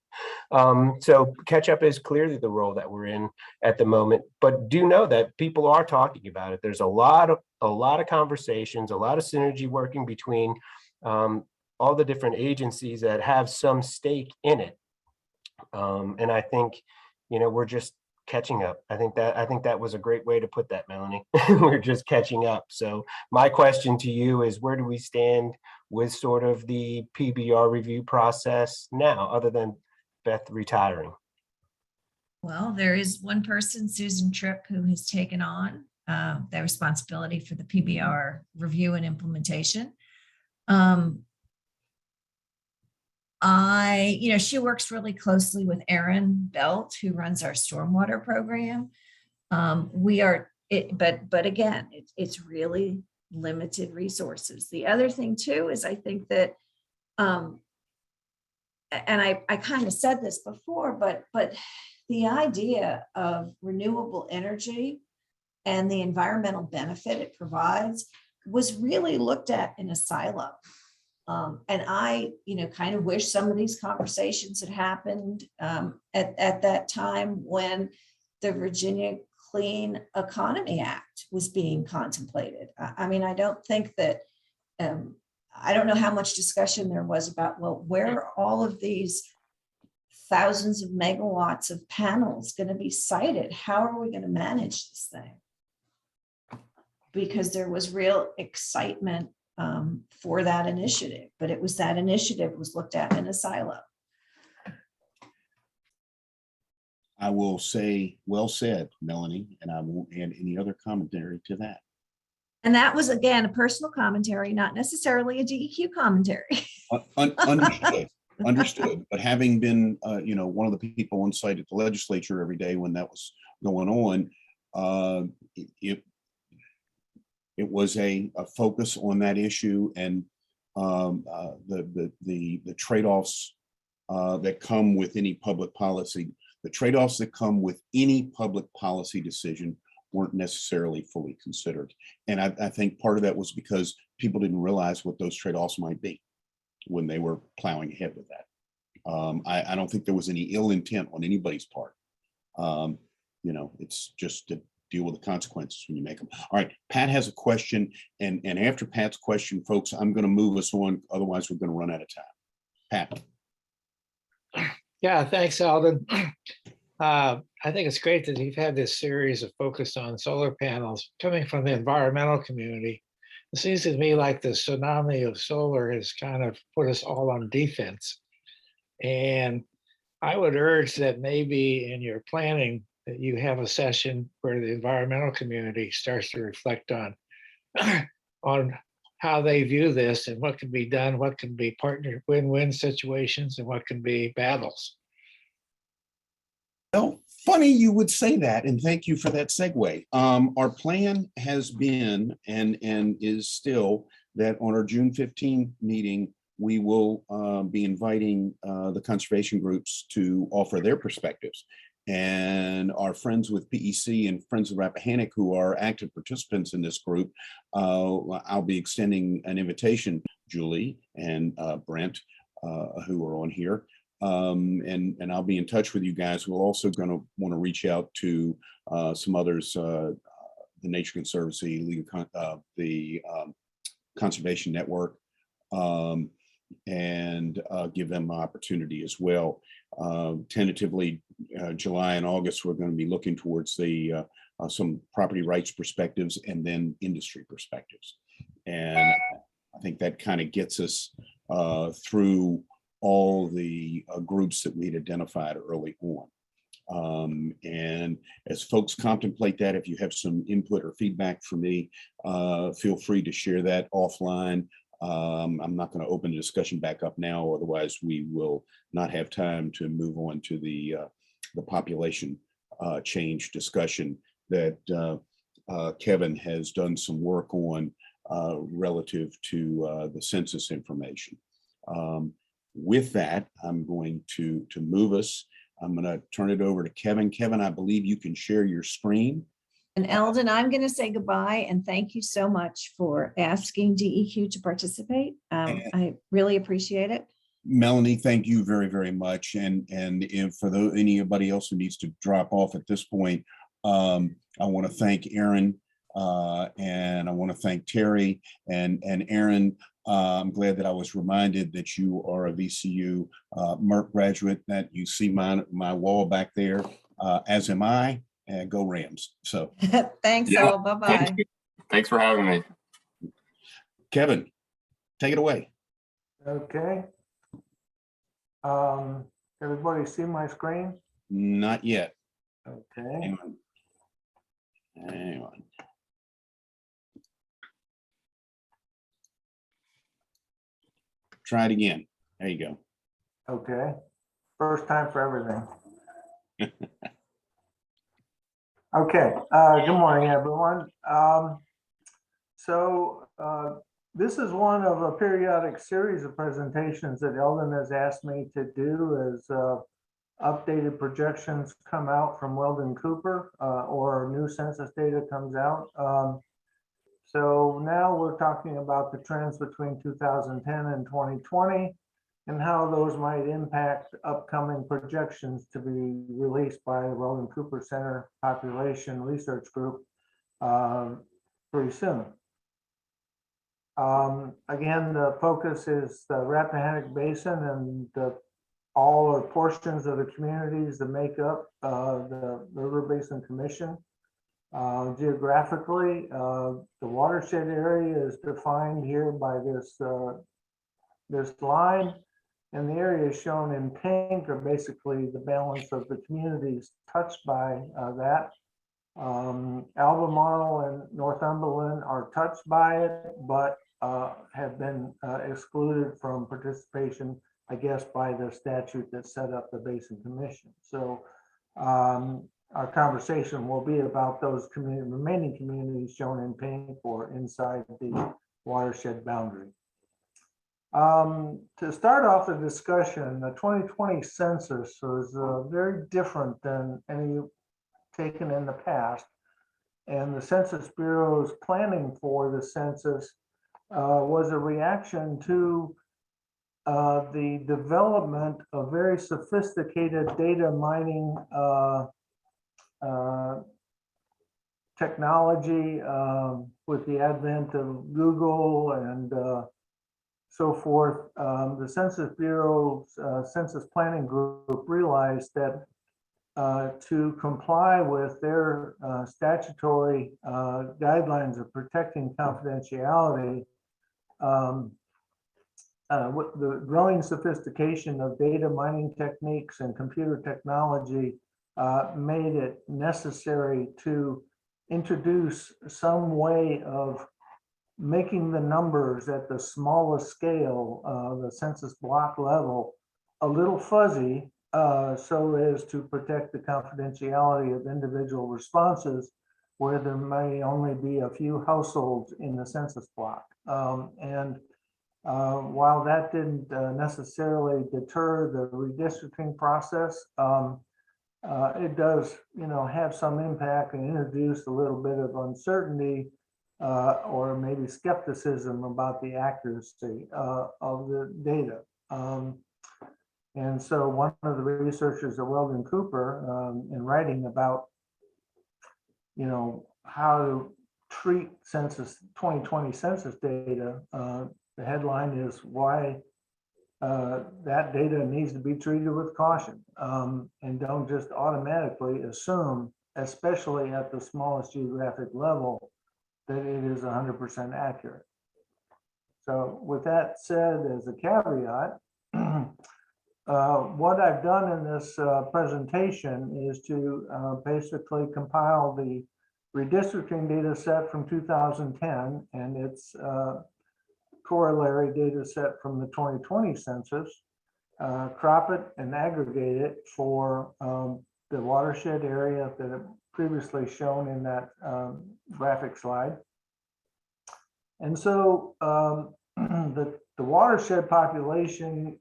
So catch up is clearly the role that we're in at the moment, but do know that people are talking about it. There's a lot of conversations, a lot of synergy working between all the different agencies that have some stake in it. And I think, we're just catching up. I think that was a great way to put that, Melanie. We're just catching up. So my question to you is, where do we stand with sort of the PBR review process now, other than Beth retiring? Well, there is one person, Susan Tripp, who has taken on the responsibility for the PBR review and implementation. She works really closely with Aaron Belt, who runs our stormwater program. But again, it's really limited resources. The other thing too is I think that, and I kind of said this before, but the idea of renewable energy and the environmental benefit it provides was really looked at in a silo. And I, kind of wish some of these conversations had happened at that time when the Virginia Clean Economy Act was being contemplated. I mean, I don't think that, I don't know how much discussion there was about, well, where are all of these thousands of megawatts of panels going to be sited? How are we going to manage this thing? Because there was real excitement for that initiative, but it was that initiative was looked at in a silo. I will say, well said, Melanie, and I won't add any other commentary to that. And that was, again, a personal commentary, not necessarily a DEQ commentary. Understood, understood. But having been, one of the people on site at the legislature every day when that was going on, it was a focus on that issue, and the trade-offs that come with any public policy. The trade-offs that come with any public policy decision weren't necessarily fully considered. And I think part of that was because people didn't realize what those trade-offs might be when they were plowing ahead with that. I don't think there was any ill intent on anybody's part. It's just to deal with the consequences when you make them. All right, Pat has a question, and after Pat's question, folks, I'm going to move us on. Otherwise, we're going to run out of time. Pat. Yeah, thanks, Alden. I think it's great that you've had this series of focus on solar panels coming from the environmental community. It seems to me like the tsunami of solar has kind of put us all on defense. And I would urge that maybe in your planning that you have a session where the environmental community starts to reflect on how they view this and what can be done, what can be partner win-win situations, and what can be battles. Well, funny you would say that, and thank you for that segue. Our plan has been and is still that on our June 15 meeting, we will be inviting the conservation groups to offer their perspectives. And our friends with PEC and Friends of Rappahannock, who are active participants in this group, I'll be extending an invitation, Julie and Brent, who are on here. And I'll be in touch with you guys. We're also going to want to reach out to some others, the Nature Conservancy, the Conservation Network, and give them an opportunity as well. Tentatively, July and August, we're going to be looking towards the some property rights perspectives and then industry perspectives. And I think that kind of gets us through all the groups that we'd identified early on. And as folks contemplate that, if you have some input or feedback for me, feel free to share that offline. I'm not going to open the discussion back up now, otherwise we will not have time to move on to the population change discussion that Kevin has done some work on relative to the census information. With that, I'm going to move us. I'm going to turn it over to Kevin. Kevin, I believe you can share your screen. And Eldon, I'm going to say goodbye and thank you so much for asking DEQ to participate. I really appreciate it. Melanie, thank you very, very much. And if for anybody else who needs to drop off at this point, I want to thank Aaron and I want to thank Terry and Aaron. I'm glad that I was reminded that you are a VCU MERC graduate, that you see my wall back there, as am I, and go Rams. So thanks all. Bye-bye. Thanks for having me. Kevin, take it away. Okay. Everybody see my screen? Not yet. Okay. Hang on. Try it again. There you go. Okay. First time for everything. Okay. Good morning, everyone. This is one of a periodic series of presentations that Eldon has asked me to do as updated projections come out from Weldon Cooper or new census data comes out. So now we're talking about the trends between 2010 and 2020 and how those might impact upcoming projections to be released by the Weldon Cooper Center Population Research Group pretty soon. Again, the focus is the Rappahannock Basin and all or portions of the communities that make up the River Basin Commission. Geographically, the watershed area is defined here by this line, and the areas shown in pink are basically the balance of the communities touched by that. Albemarle and Northumberland are touched by it, but have been excluded from participation, I guess, by the statute that set up the Basin Commission. So our conversation will be about those remaining communities shown in pink or inside the watershed boundary. To start off the discussion, the 2020 census was very different than any taken in the past. And the Census Bureau's planning for the census was a reaction to the development of very sophisticated data mining technology with the advent of Google and so forth. The Census Bureau's Census Planning Group realized that to comply with their statutory guidelines of protecting confidentiality, with the growing sophistication of data mining techniques and computer technology made it necessary to introduce some way of making the numbers at the smallest scale, the census block level, a little fuzzy, so as to protect the confidentiality of individual responses where there may only be a few households in the census block. While that didn't necessarily deter the redistricting process, it does, have some impact and introduce a little bit of uncertainty or maybe skepticism about the accuracy of the data. And so one of the researchers at Weldon Cooper, in writing about, how to treat census 2020 census data, the headline is why that data needs to be treated with caution, and don't just automatically assume, especially at the smallest geographic level, that it is 100% accurate. So with that said, as a caveat, what I've done in this presentation is to basically compile the redistricting data set from 2010 and its corollary data set from the 2020 census, crop it and aggregate it for the watershed area that are previously shown in that graphic slide. And so the watershed population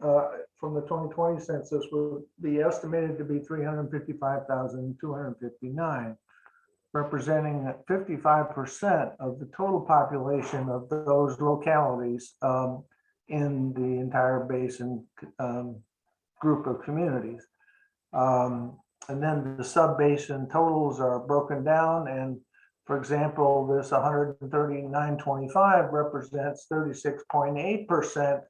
from the 2020 census would be estimated to be 355,259, representing 55% of the total population of those localities in the entire basin group of communities. And then the sub-basin totals are broken down, and for example, this 139.25 represents 36.8%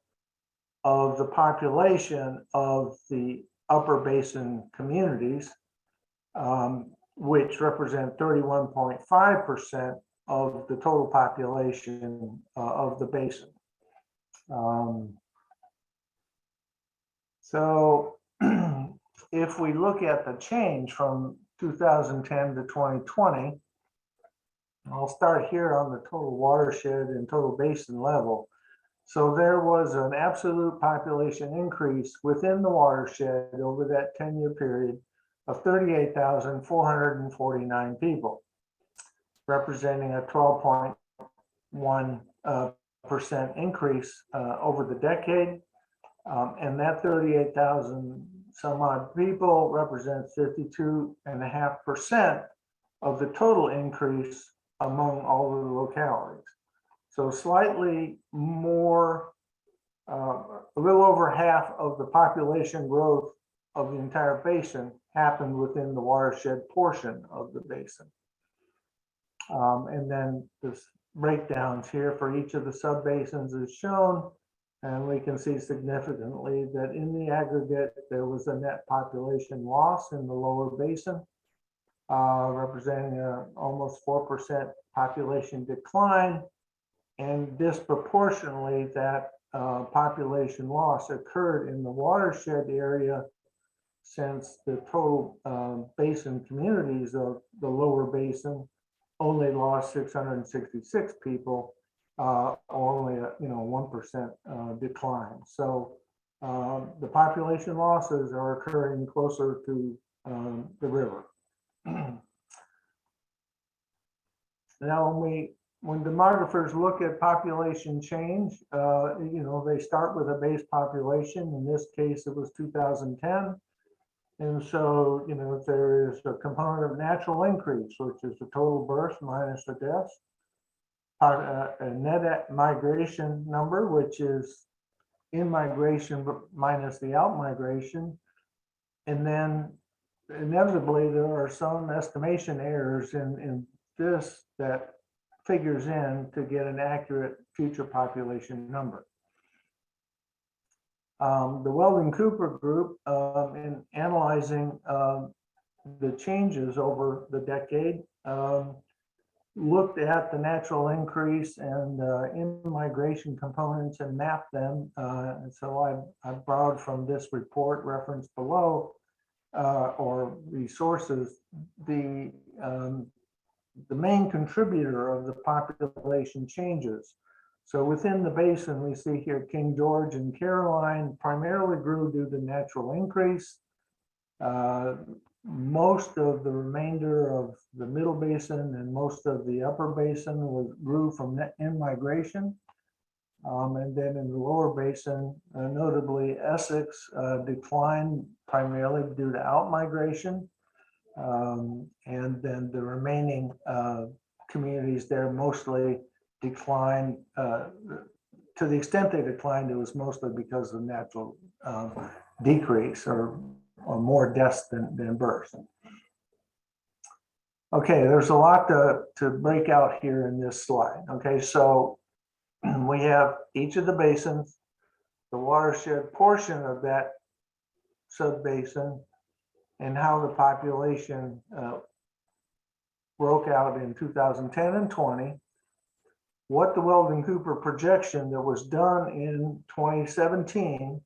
of the population of the upper basin communities, which represent 31.5% of the total population of the basin. So if we look at the change from 2010 to 2020, I'll start here on the total watershed and total basin level. So there was an absolute population increase within the watershed over that 10-year period of 38,449 people, representing a 12.1% increase over the decade. And that 38,000 some odd people represents 52.5% of the total increase among all of the localities. So slightly more, a little over half of the population growth of the entire basin happened within the watershed portion of the basin. And then this breakdowns here for each of the subbasins is shown. And we can see significantly that in the aggregate, there was a net population loss in the lower basin, representing almost 4% population decline. And disproportionately, that population loss occurred in the watershed area, since the total basin communities of the lower basin only lost 666 people, only a 1% decline. So the population losses are occurring closer to the river. Now, when demographers look at population change, they start with a base population. In this case, it was 2010. And so, there is a component of natural increase, which is the total births minus the deaths, a net migration number, which is in migration minus the out migration. And then inevitably, there are some estimation errors in this that figures in to get an accurate future population number. The Weldon-Cooper group, in analyzing the changes over the decade, looked at the natural increase and in-migration components and mapped them. And so I borrowed from this report referenced below, or resources, the main contributor of the population changes. So within the basin, we see here King George and Caroline primarily grew due to natural increase. Most of the remainder of the middle basin and most of the upper basin grew from net in-migration. And then in the lower basin, notably Essex, declined primarily due to out-migration. And then the remaining communities there mostly declined. To the extent they declined, it was mostly because of natural decrease or more deaths than births. Okay, there's a lot to break out here in this slide. Okay, so we have each of the basins, the watershed portion of that sub-basin, and how the population broke out in 2010 and 20, what the Weldon-Cooper projection that was done in 2017,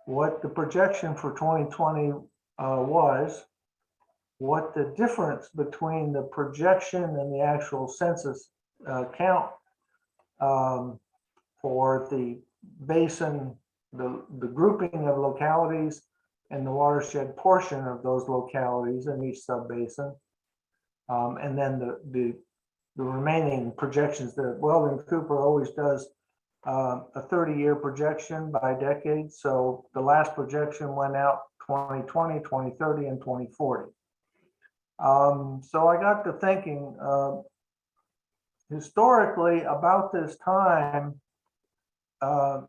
what the projection for 2020 was, what the difference between the projection and the actual census count for the basin, the grouping of localities and the watershed portion of those localities in each sub-basin. And then the remaining projections that Weldon-Cooper always does a 30-year projection by decade. So the last projection went out 2020, 2030, and 2040. So I got to thinking, historically, about this time, the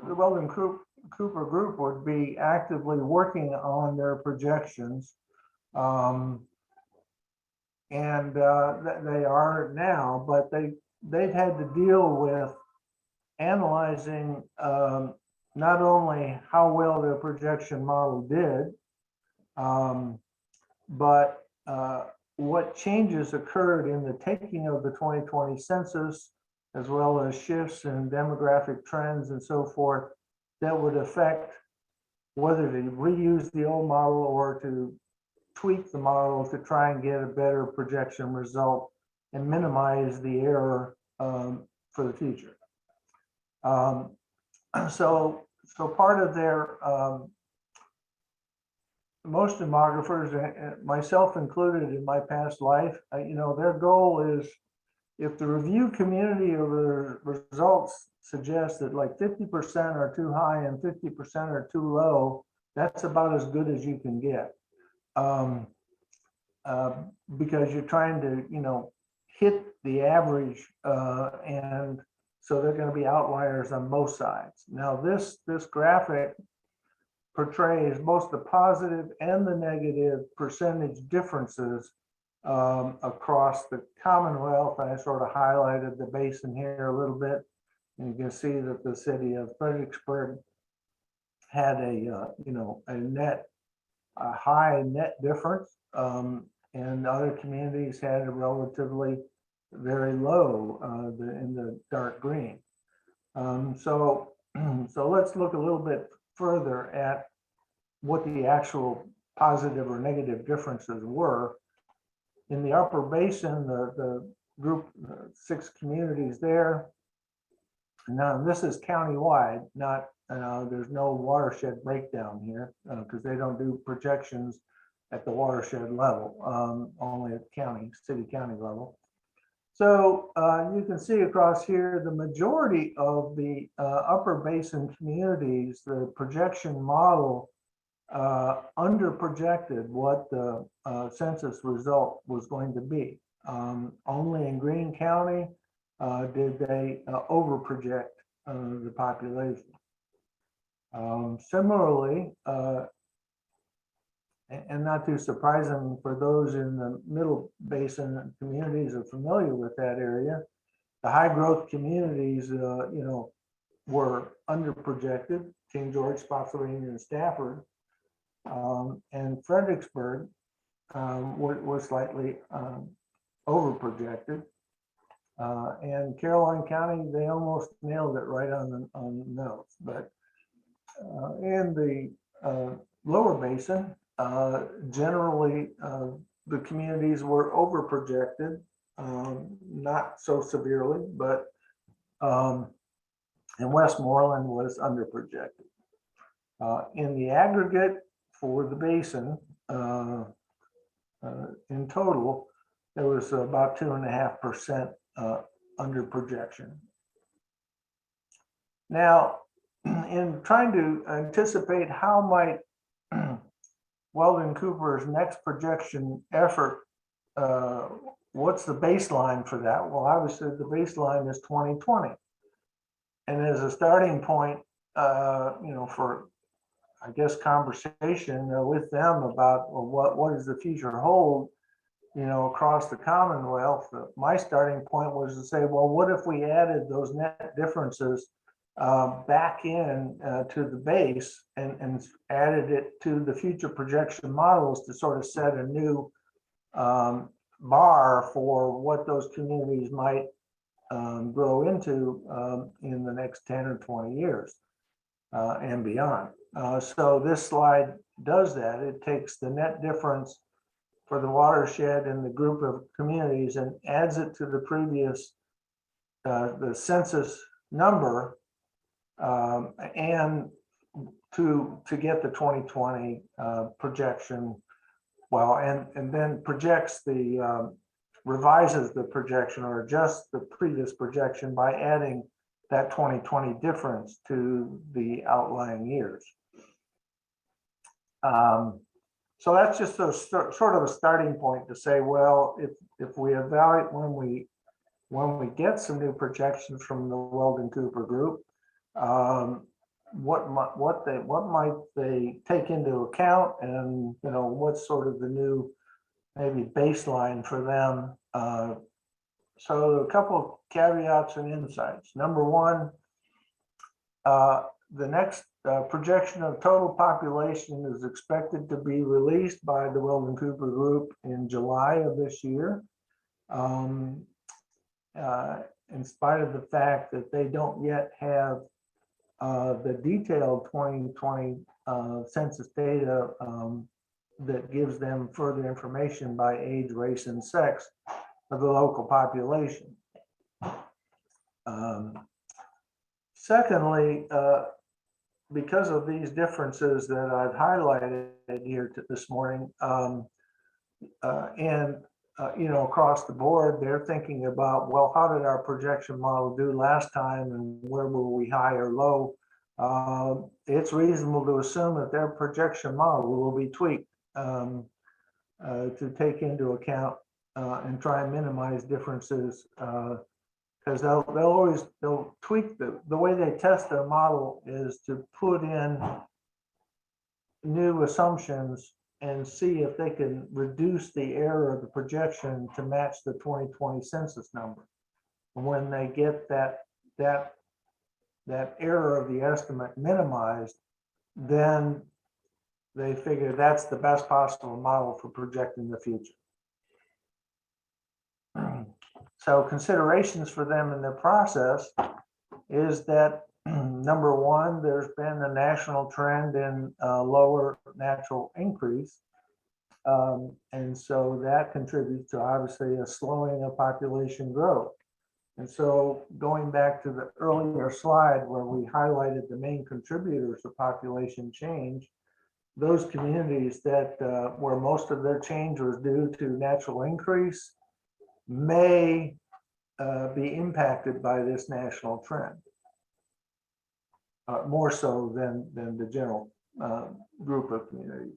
Weldon-Cooper group would be actively working on their projections. And they are now, but they've had to deal with analyzing not only how well their projection model did, but what changes occurred in the taking of the 2020 census, as well as shifts in demographic trends and so forth, that would affect whether to reuse the old model or to tweak the model to try and get a better projection result and minimize the error for the future. So part of their, most demographers, myself included in my past life, their goal is, if the review community of the results suggests that like 50% are too high and 50% are too low, that's about as good as you can get. Because you're trying to, hit the average, and so they're going to be outliers on both sides. Now, this graphic portrays both the positive and the negative percentage differences across the Commonwealth. I sort of highlighted the basin here a little bit. And you can see that the city of Fredericksburg had a high net difference, and other communities had a relatively very low in the dark green. So let's look a little bit further at what the actual positive or negative differences were. In the upper basin, the group, 6 communities there. Now, this is countywide, not, there's no watershed breakdown here because they don't do projections at the watershed level, only at city county level. So you can see across here, the majority of the upper basin communities, the projection model under projected what the census result was going to be. Only in Greene County did they over project the population. Similarly, and not too surprising for those in the middle basin communities are familiar with that area, the high growth communities, were under projected. King George, Spotsylvania, and Stafford, and Fredericksburg was slightly over projected. And Caroline County, they almost nailed it right on the nose. But in the lower basin, generally the communities were over projected, not so severely, but and Westmoreland was under projected. In the aggregate for the basin, in total, there was about 2.5% under projection. Now, in trying to anticipate how might Weldon Cooper's next projection effort, what's the baseline for that? Well, obviously the baseline is 2020. And as a starting point, for, I guess, conversation with them about what does the future hold, across the Commonwealth, my starting point was to say, well, what if we added those net differences back in to the base and added it to the future projection models to sort of set a new bar for what those communities might grow into in the next 10 or 20 years and beyond. So this slide does that. It takes the net difference for the watershed and the group of communities and adds it to the previous, the census number, and to get the 2020 projection. Well, and then projects the, revises the projection or adjusts the previous projection by adding that 2020 difference to the outlying years. So that's just a sort of a starting point to say, well, if we evaluate when we get some new projections from the Weldon Cooper group, what might they take into account, and what's sort of the new maybe baseline for them. So a couple of caveats and insights. Number one, the next projection of total population is expected to be released by the Weldon Cooper Group in July of this year. In spite of the fact that they don't yet have the detailed 2020 census data that gives them further information by age, race, and sex of the local population. Secondly, because of these differences that I've highlighted here this morning, and across the board, they're thinking about, well, how did our projection model do last time, and where were we high or low? It's reasonable to assume that their projection model will be tweaked to take into account and try and minimize differences, because they'll tweak the way they test their model is to put in new assumptions and see if they can reduce the error of the projection to match the 2020 census number. And when they get that error of the estimate minimized, then they figure that's the best possible model for projecting the future. So considerations for them in their process is that number one, there's been a national trend in lower natural increase. And so that contributes to obviously a slowing of population growth. And so going back to the earlier slide where we highlighted the main contributors to population change, those communities that where most of their change was due to natural increase may be impacted by this national trend. More so than the general group of communities.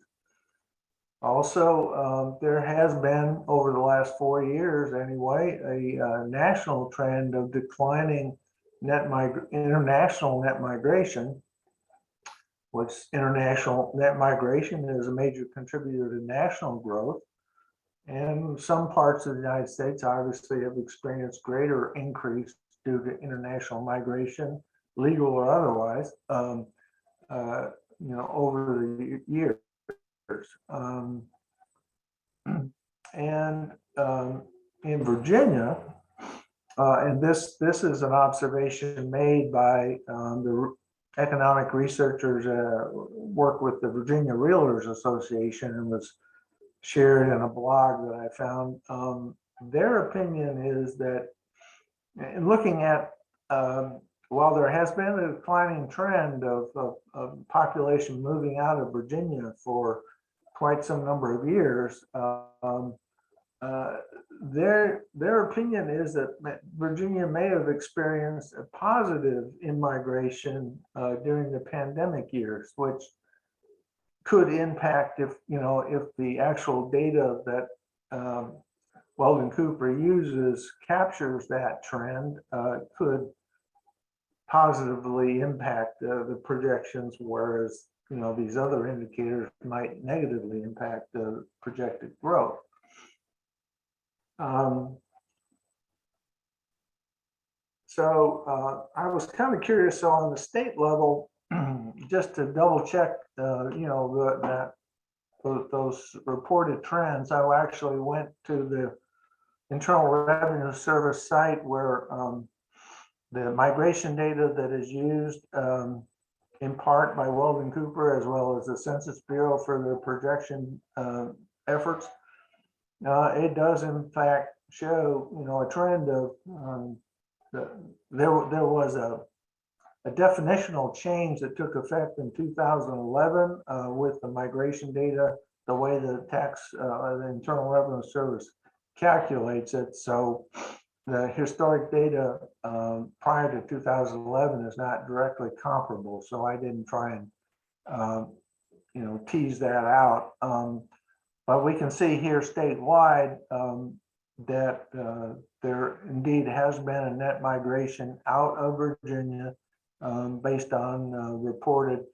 Also, there has been over the last 4 years anyway, a national trend of declining international net migration, which international net migration is a major contributor to national growth. And some parts of the United States obviously have experienced greater increase due to international migration, legal or otherwise, over the years. In Virginia, and this is an observation made by the economic researchers work with the Virginia Realtors Association and was shared in a blog that I found. Their opinion is that in looking at while there has been a declining trend of population moving out of Virginia for quite some number of years, their opinion is that Virginia may have experienced a positive in-migration during the pandemic years, which could impact if the actual data that Weldon Cooper uses captures that trend, could positively impact the projections, whereas these other indicators might negatively impact the projected growth. So I was kind of curious, so on the state level, just to double check, those reported trends, I actually went to the Internal Revenue Service site where the migration data that is used in part by Weldon Cooper as well as the Census Bureau for their projection efforts. It does in fact show a trend of there was a definitional change that took effect in 2011 with the migration data, the way the the Internal Revenue Service calculates it. So the historic data prior to 2011 is not directly comparable. So I didn't try and tease that out. But we can see here statewide that there indeed has been a net migration out of Virginia based on reported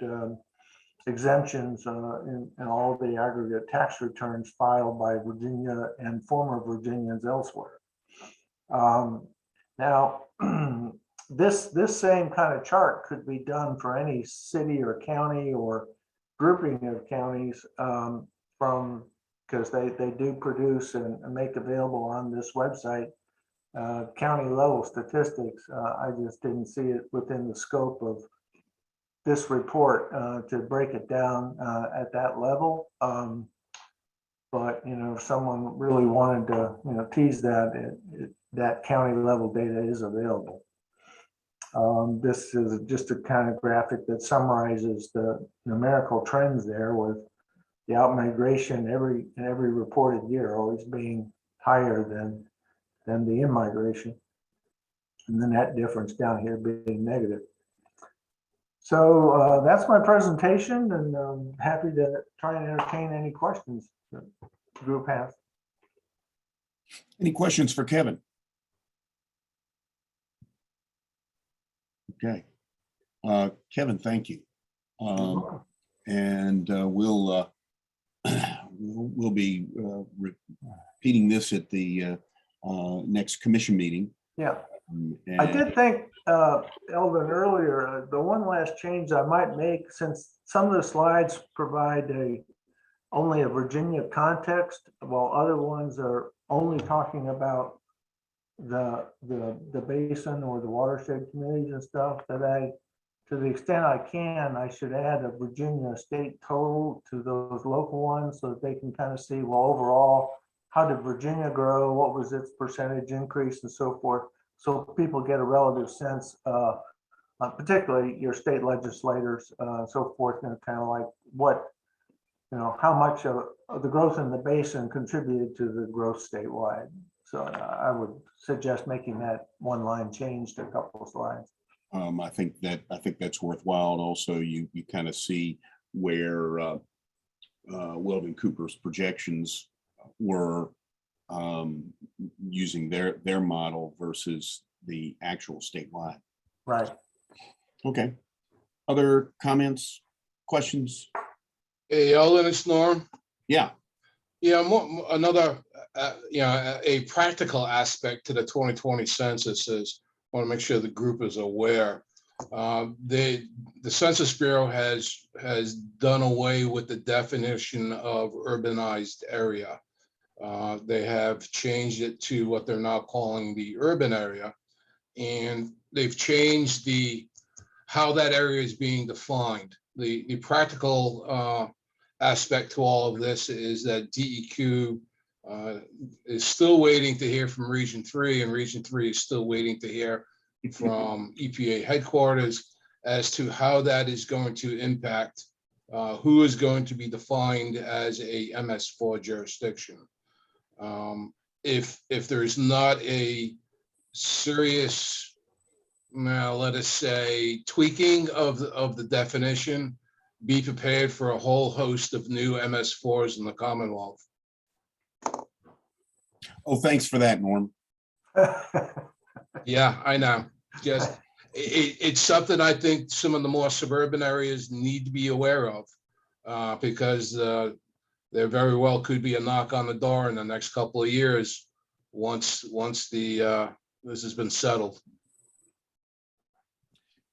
exemptions in all the aggregate tax returns filed by Virginia and former Virginians elsewhere. Now, this same kind of chart could be done for any city or county or grouping of counties because they do produce and make available on this website county level statistics. I just didn't see it within the scope of this report to break it down at that level. But if someone really wanted to tease that, that county level data is available. This is just a kind of graphic that summarizes the numerical trends there, with the outmigration every reported year always being higher than the in-migration, and the net difference down here being negative. So that's my presentation, and I'm happy to try and entertain any questions that the group has. Any questions for Kevin? Okay. Kevin, thank you. And we'll we'll be repeating this at the next commission meeting. Yeah. I did think, Eldon, earlier, the one last change I might make, since some of the slides provide only a Virginia context, while other ones are only talking about the basin or the watershed communities and stuff, that to the extent I can, I should add a Virginia state total to those local ones so that they can kind of see, well, overall, how did Virginia grow? What was its percentage increase and so forth? So people get a relative sense, particularly your state legislators, so forth, and kind of like what, how much of the growth in the basin contributed to the growth statewide. So I would suggest making that one line change to a couple of slides. I think that's worthwhile. And also you kind of see where Weldon Cooper's projections were using their model versus the actual statewide. Right. Okay. Other comments, questions? Hey, Ellen, it's Norm. Yeah. Yeah, another, a practical aspect to the 2020 census is, I want to make sure the group is aware. The Census Bureau has done away with the definition of urbanized area. They have changed it to what they're now calling the urban area. And they've changed how that area is being defined. The practical aspect to all of this is that DEQ is still waiting to hear from Region 3, and Region 3 is still waiting to hear from EPA headquarters as to how that is going to impact who is going to be defined as a MS4 jurisdiction. If there's not a serious, let us say, tweaking of the definition, be prepared for a whole host of new MS4s in the Commonwealth. Oh, thanks for that, Norm. Yeah, I know. Just it's something I think some of the more suburban areas need to be aware of, because there very well could be a knock on the door in the next couple of years once this has been settled.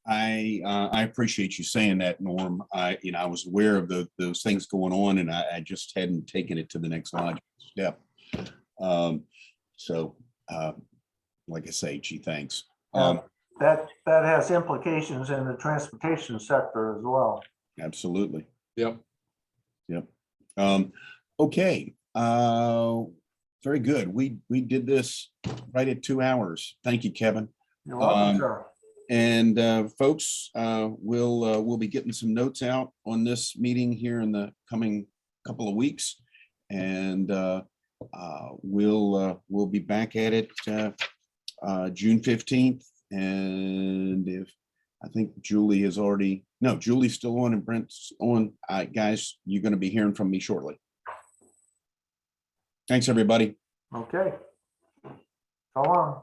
I appreciate you saying that, Norm. I was aware of those things going on, and I just hadn't taken it to the next logical step. Like I say, gee, thanks. That has implications in the transportation sector as well. Absolutely. Yep. Okay. Very good. We did this right at 2 hours. Thank you, Kevin. You're welcome, sir. And folks, we'll be getting some notes out on this meeting here in the coming couple of weeks, and we'll be back at it June 15th. And if I think Julie is already, no, Julie's still on and Brent's on. Guys, you're going to be hearing from me shortly. Thanks, everybody. Okay. So long.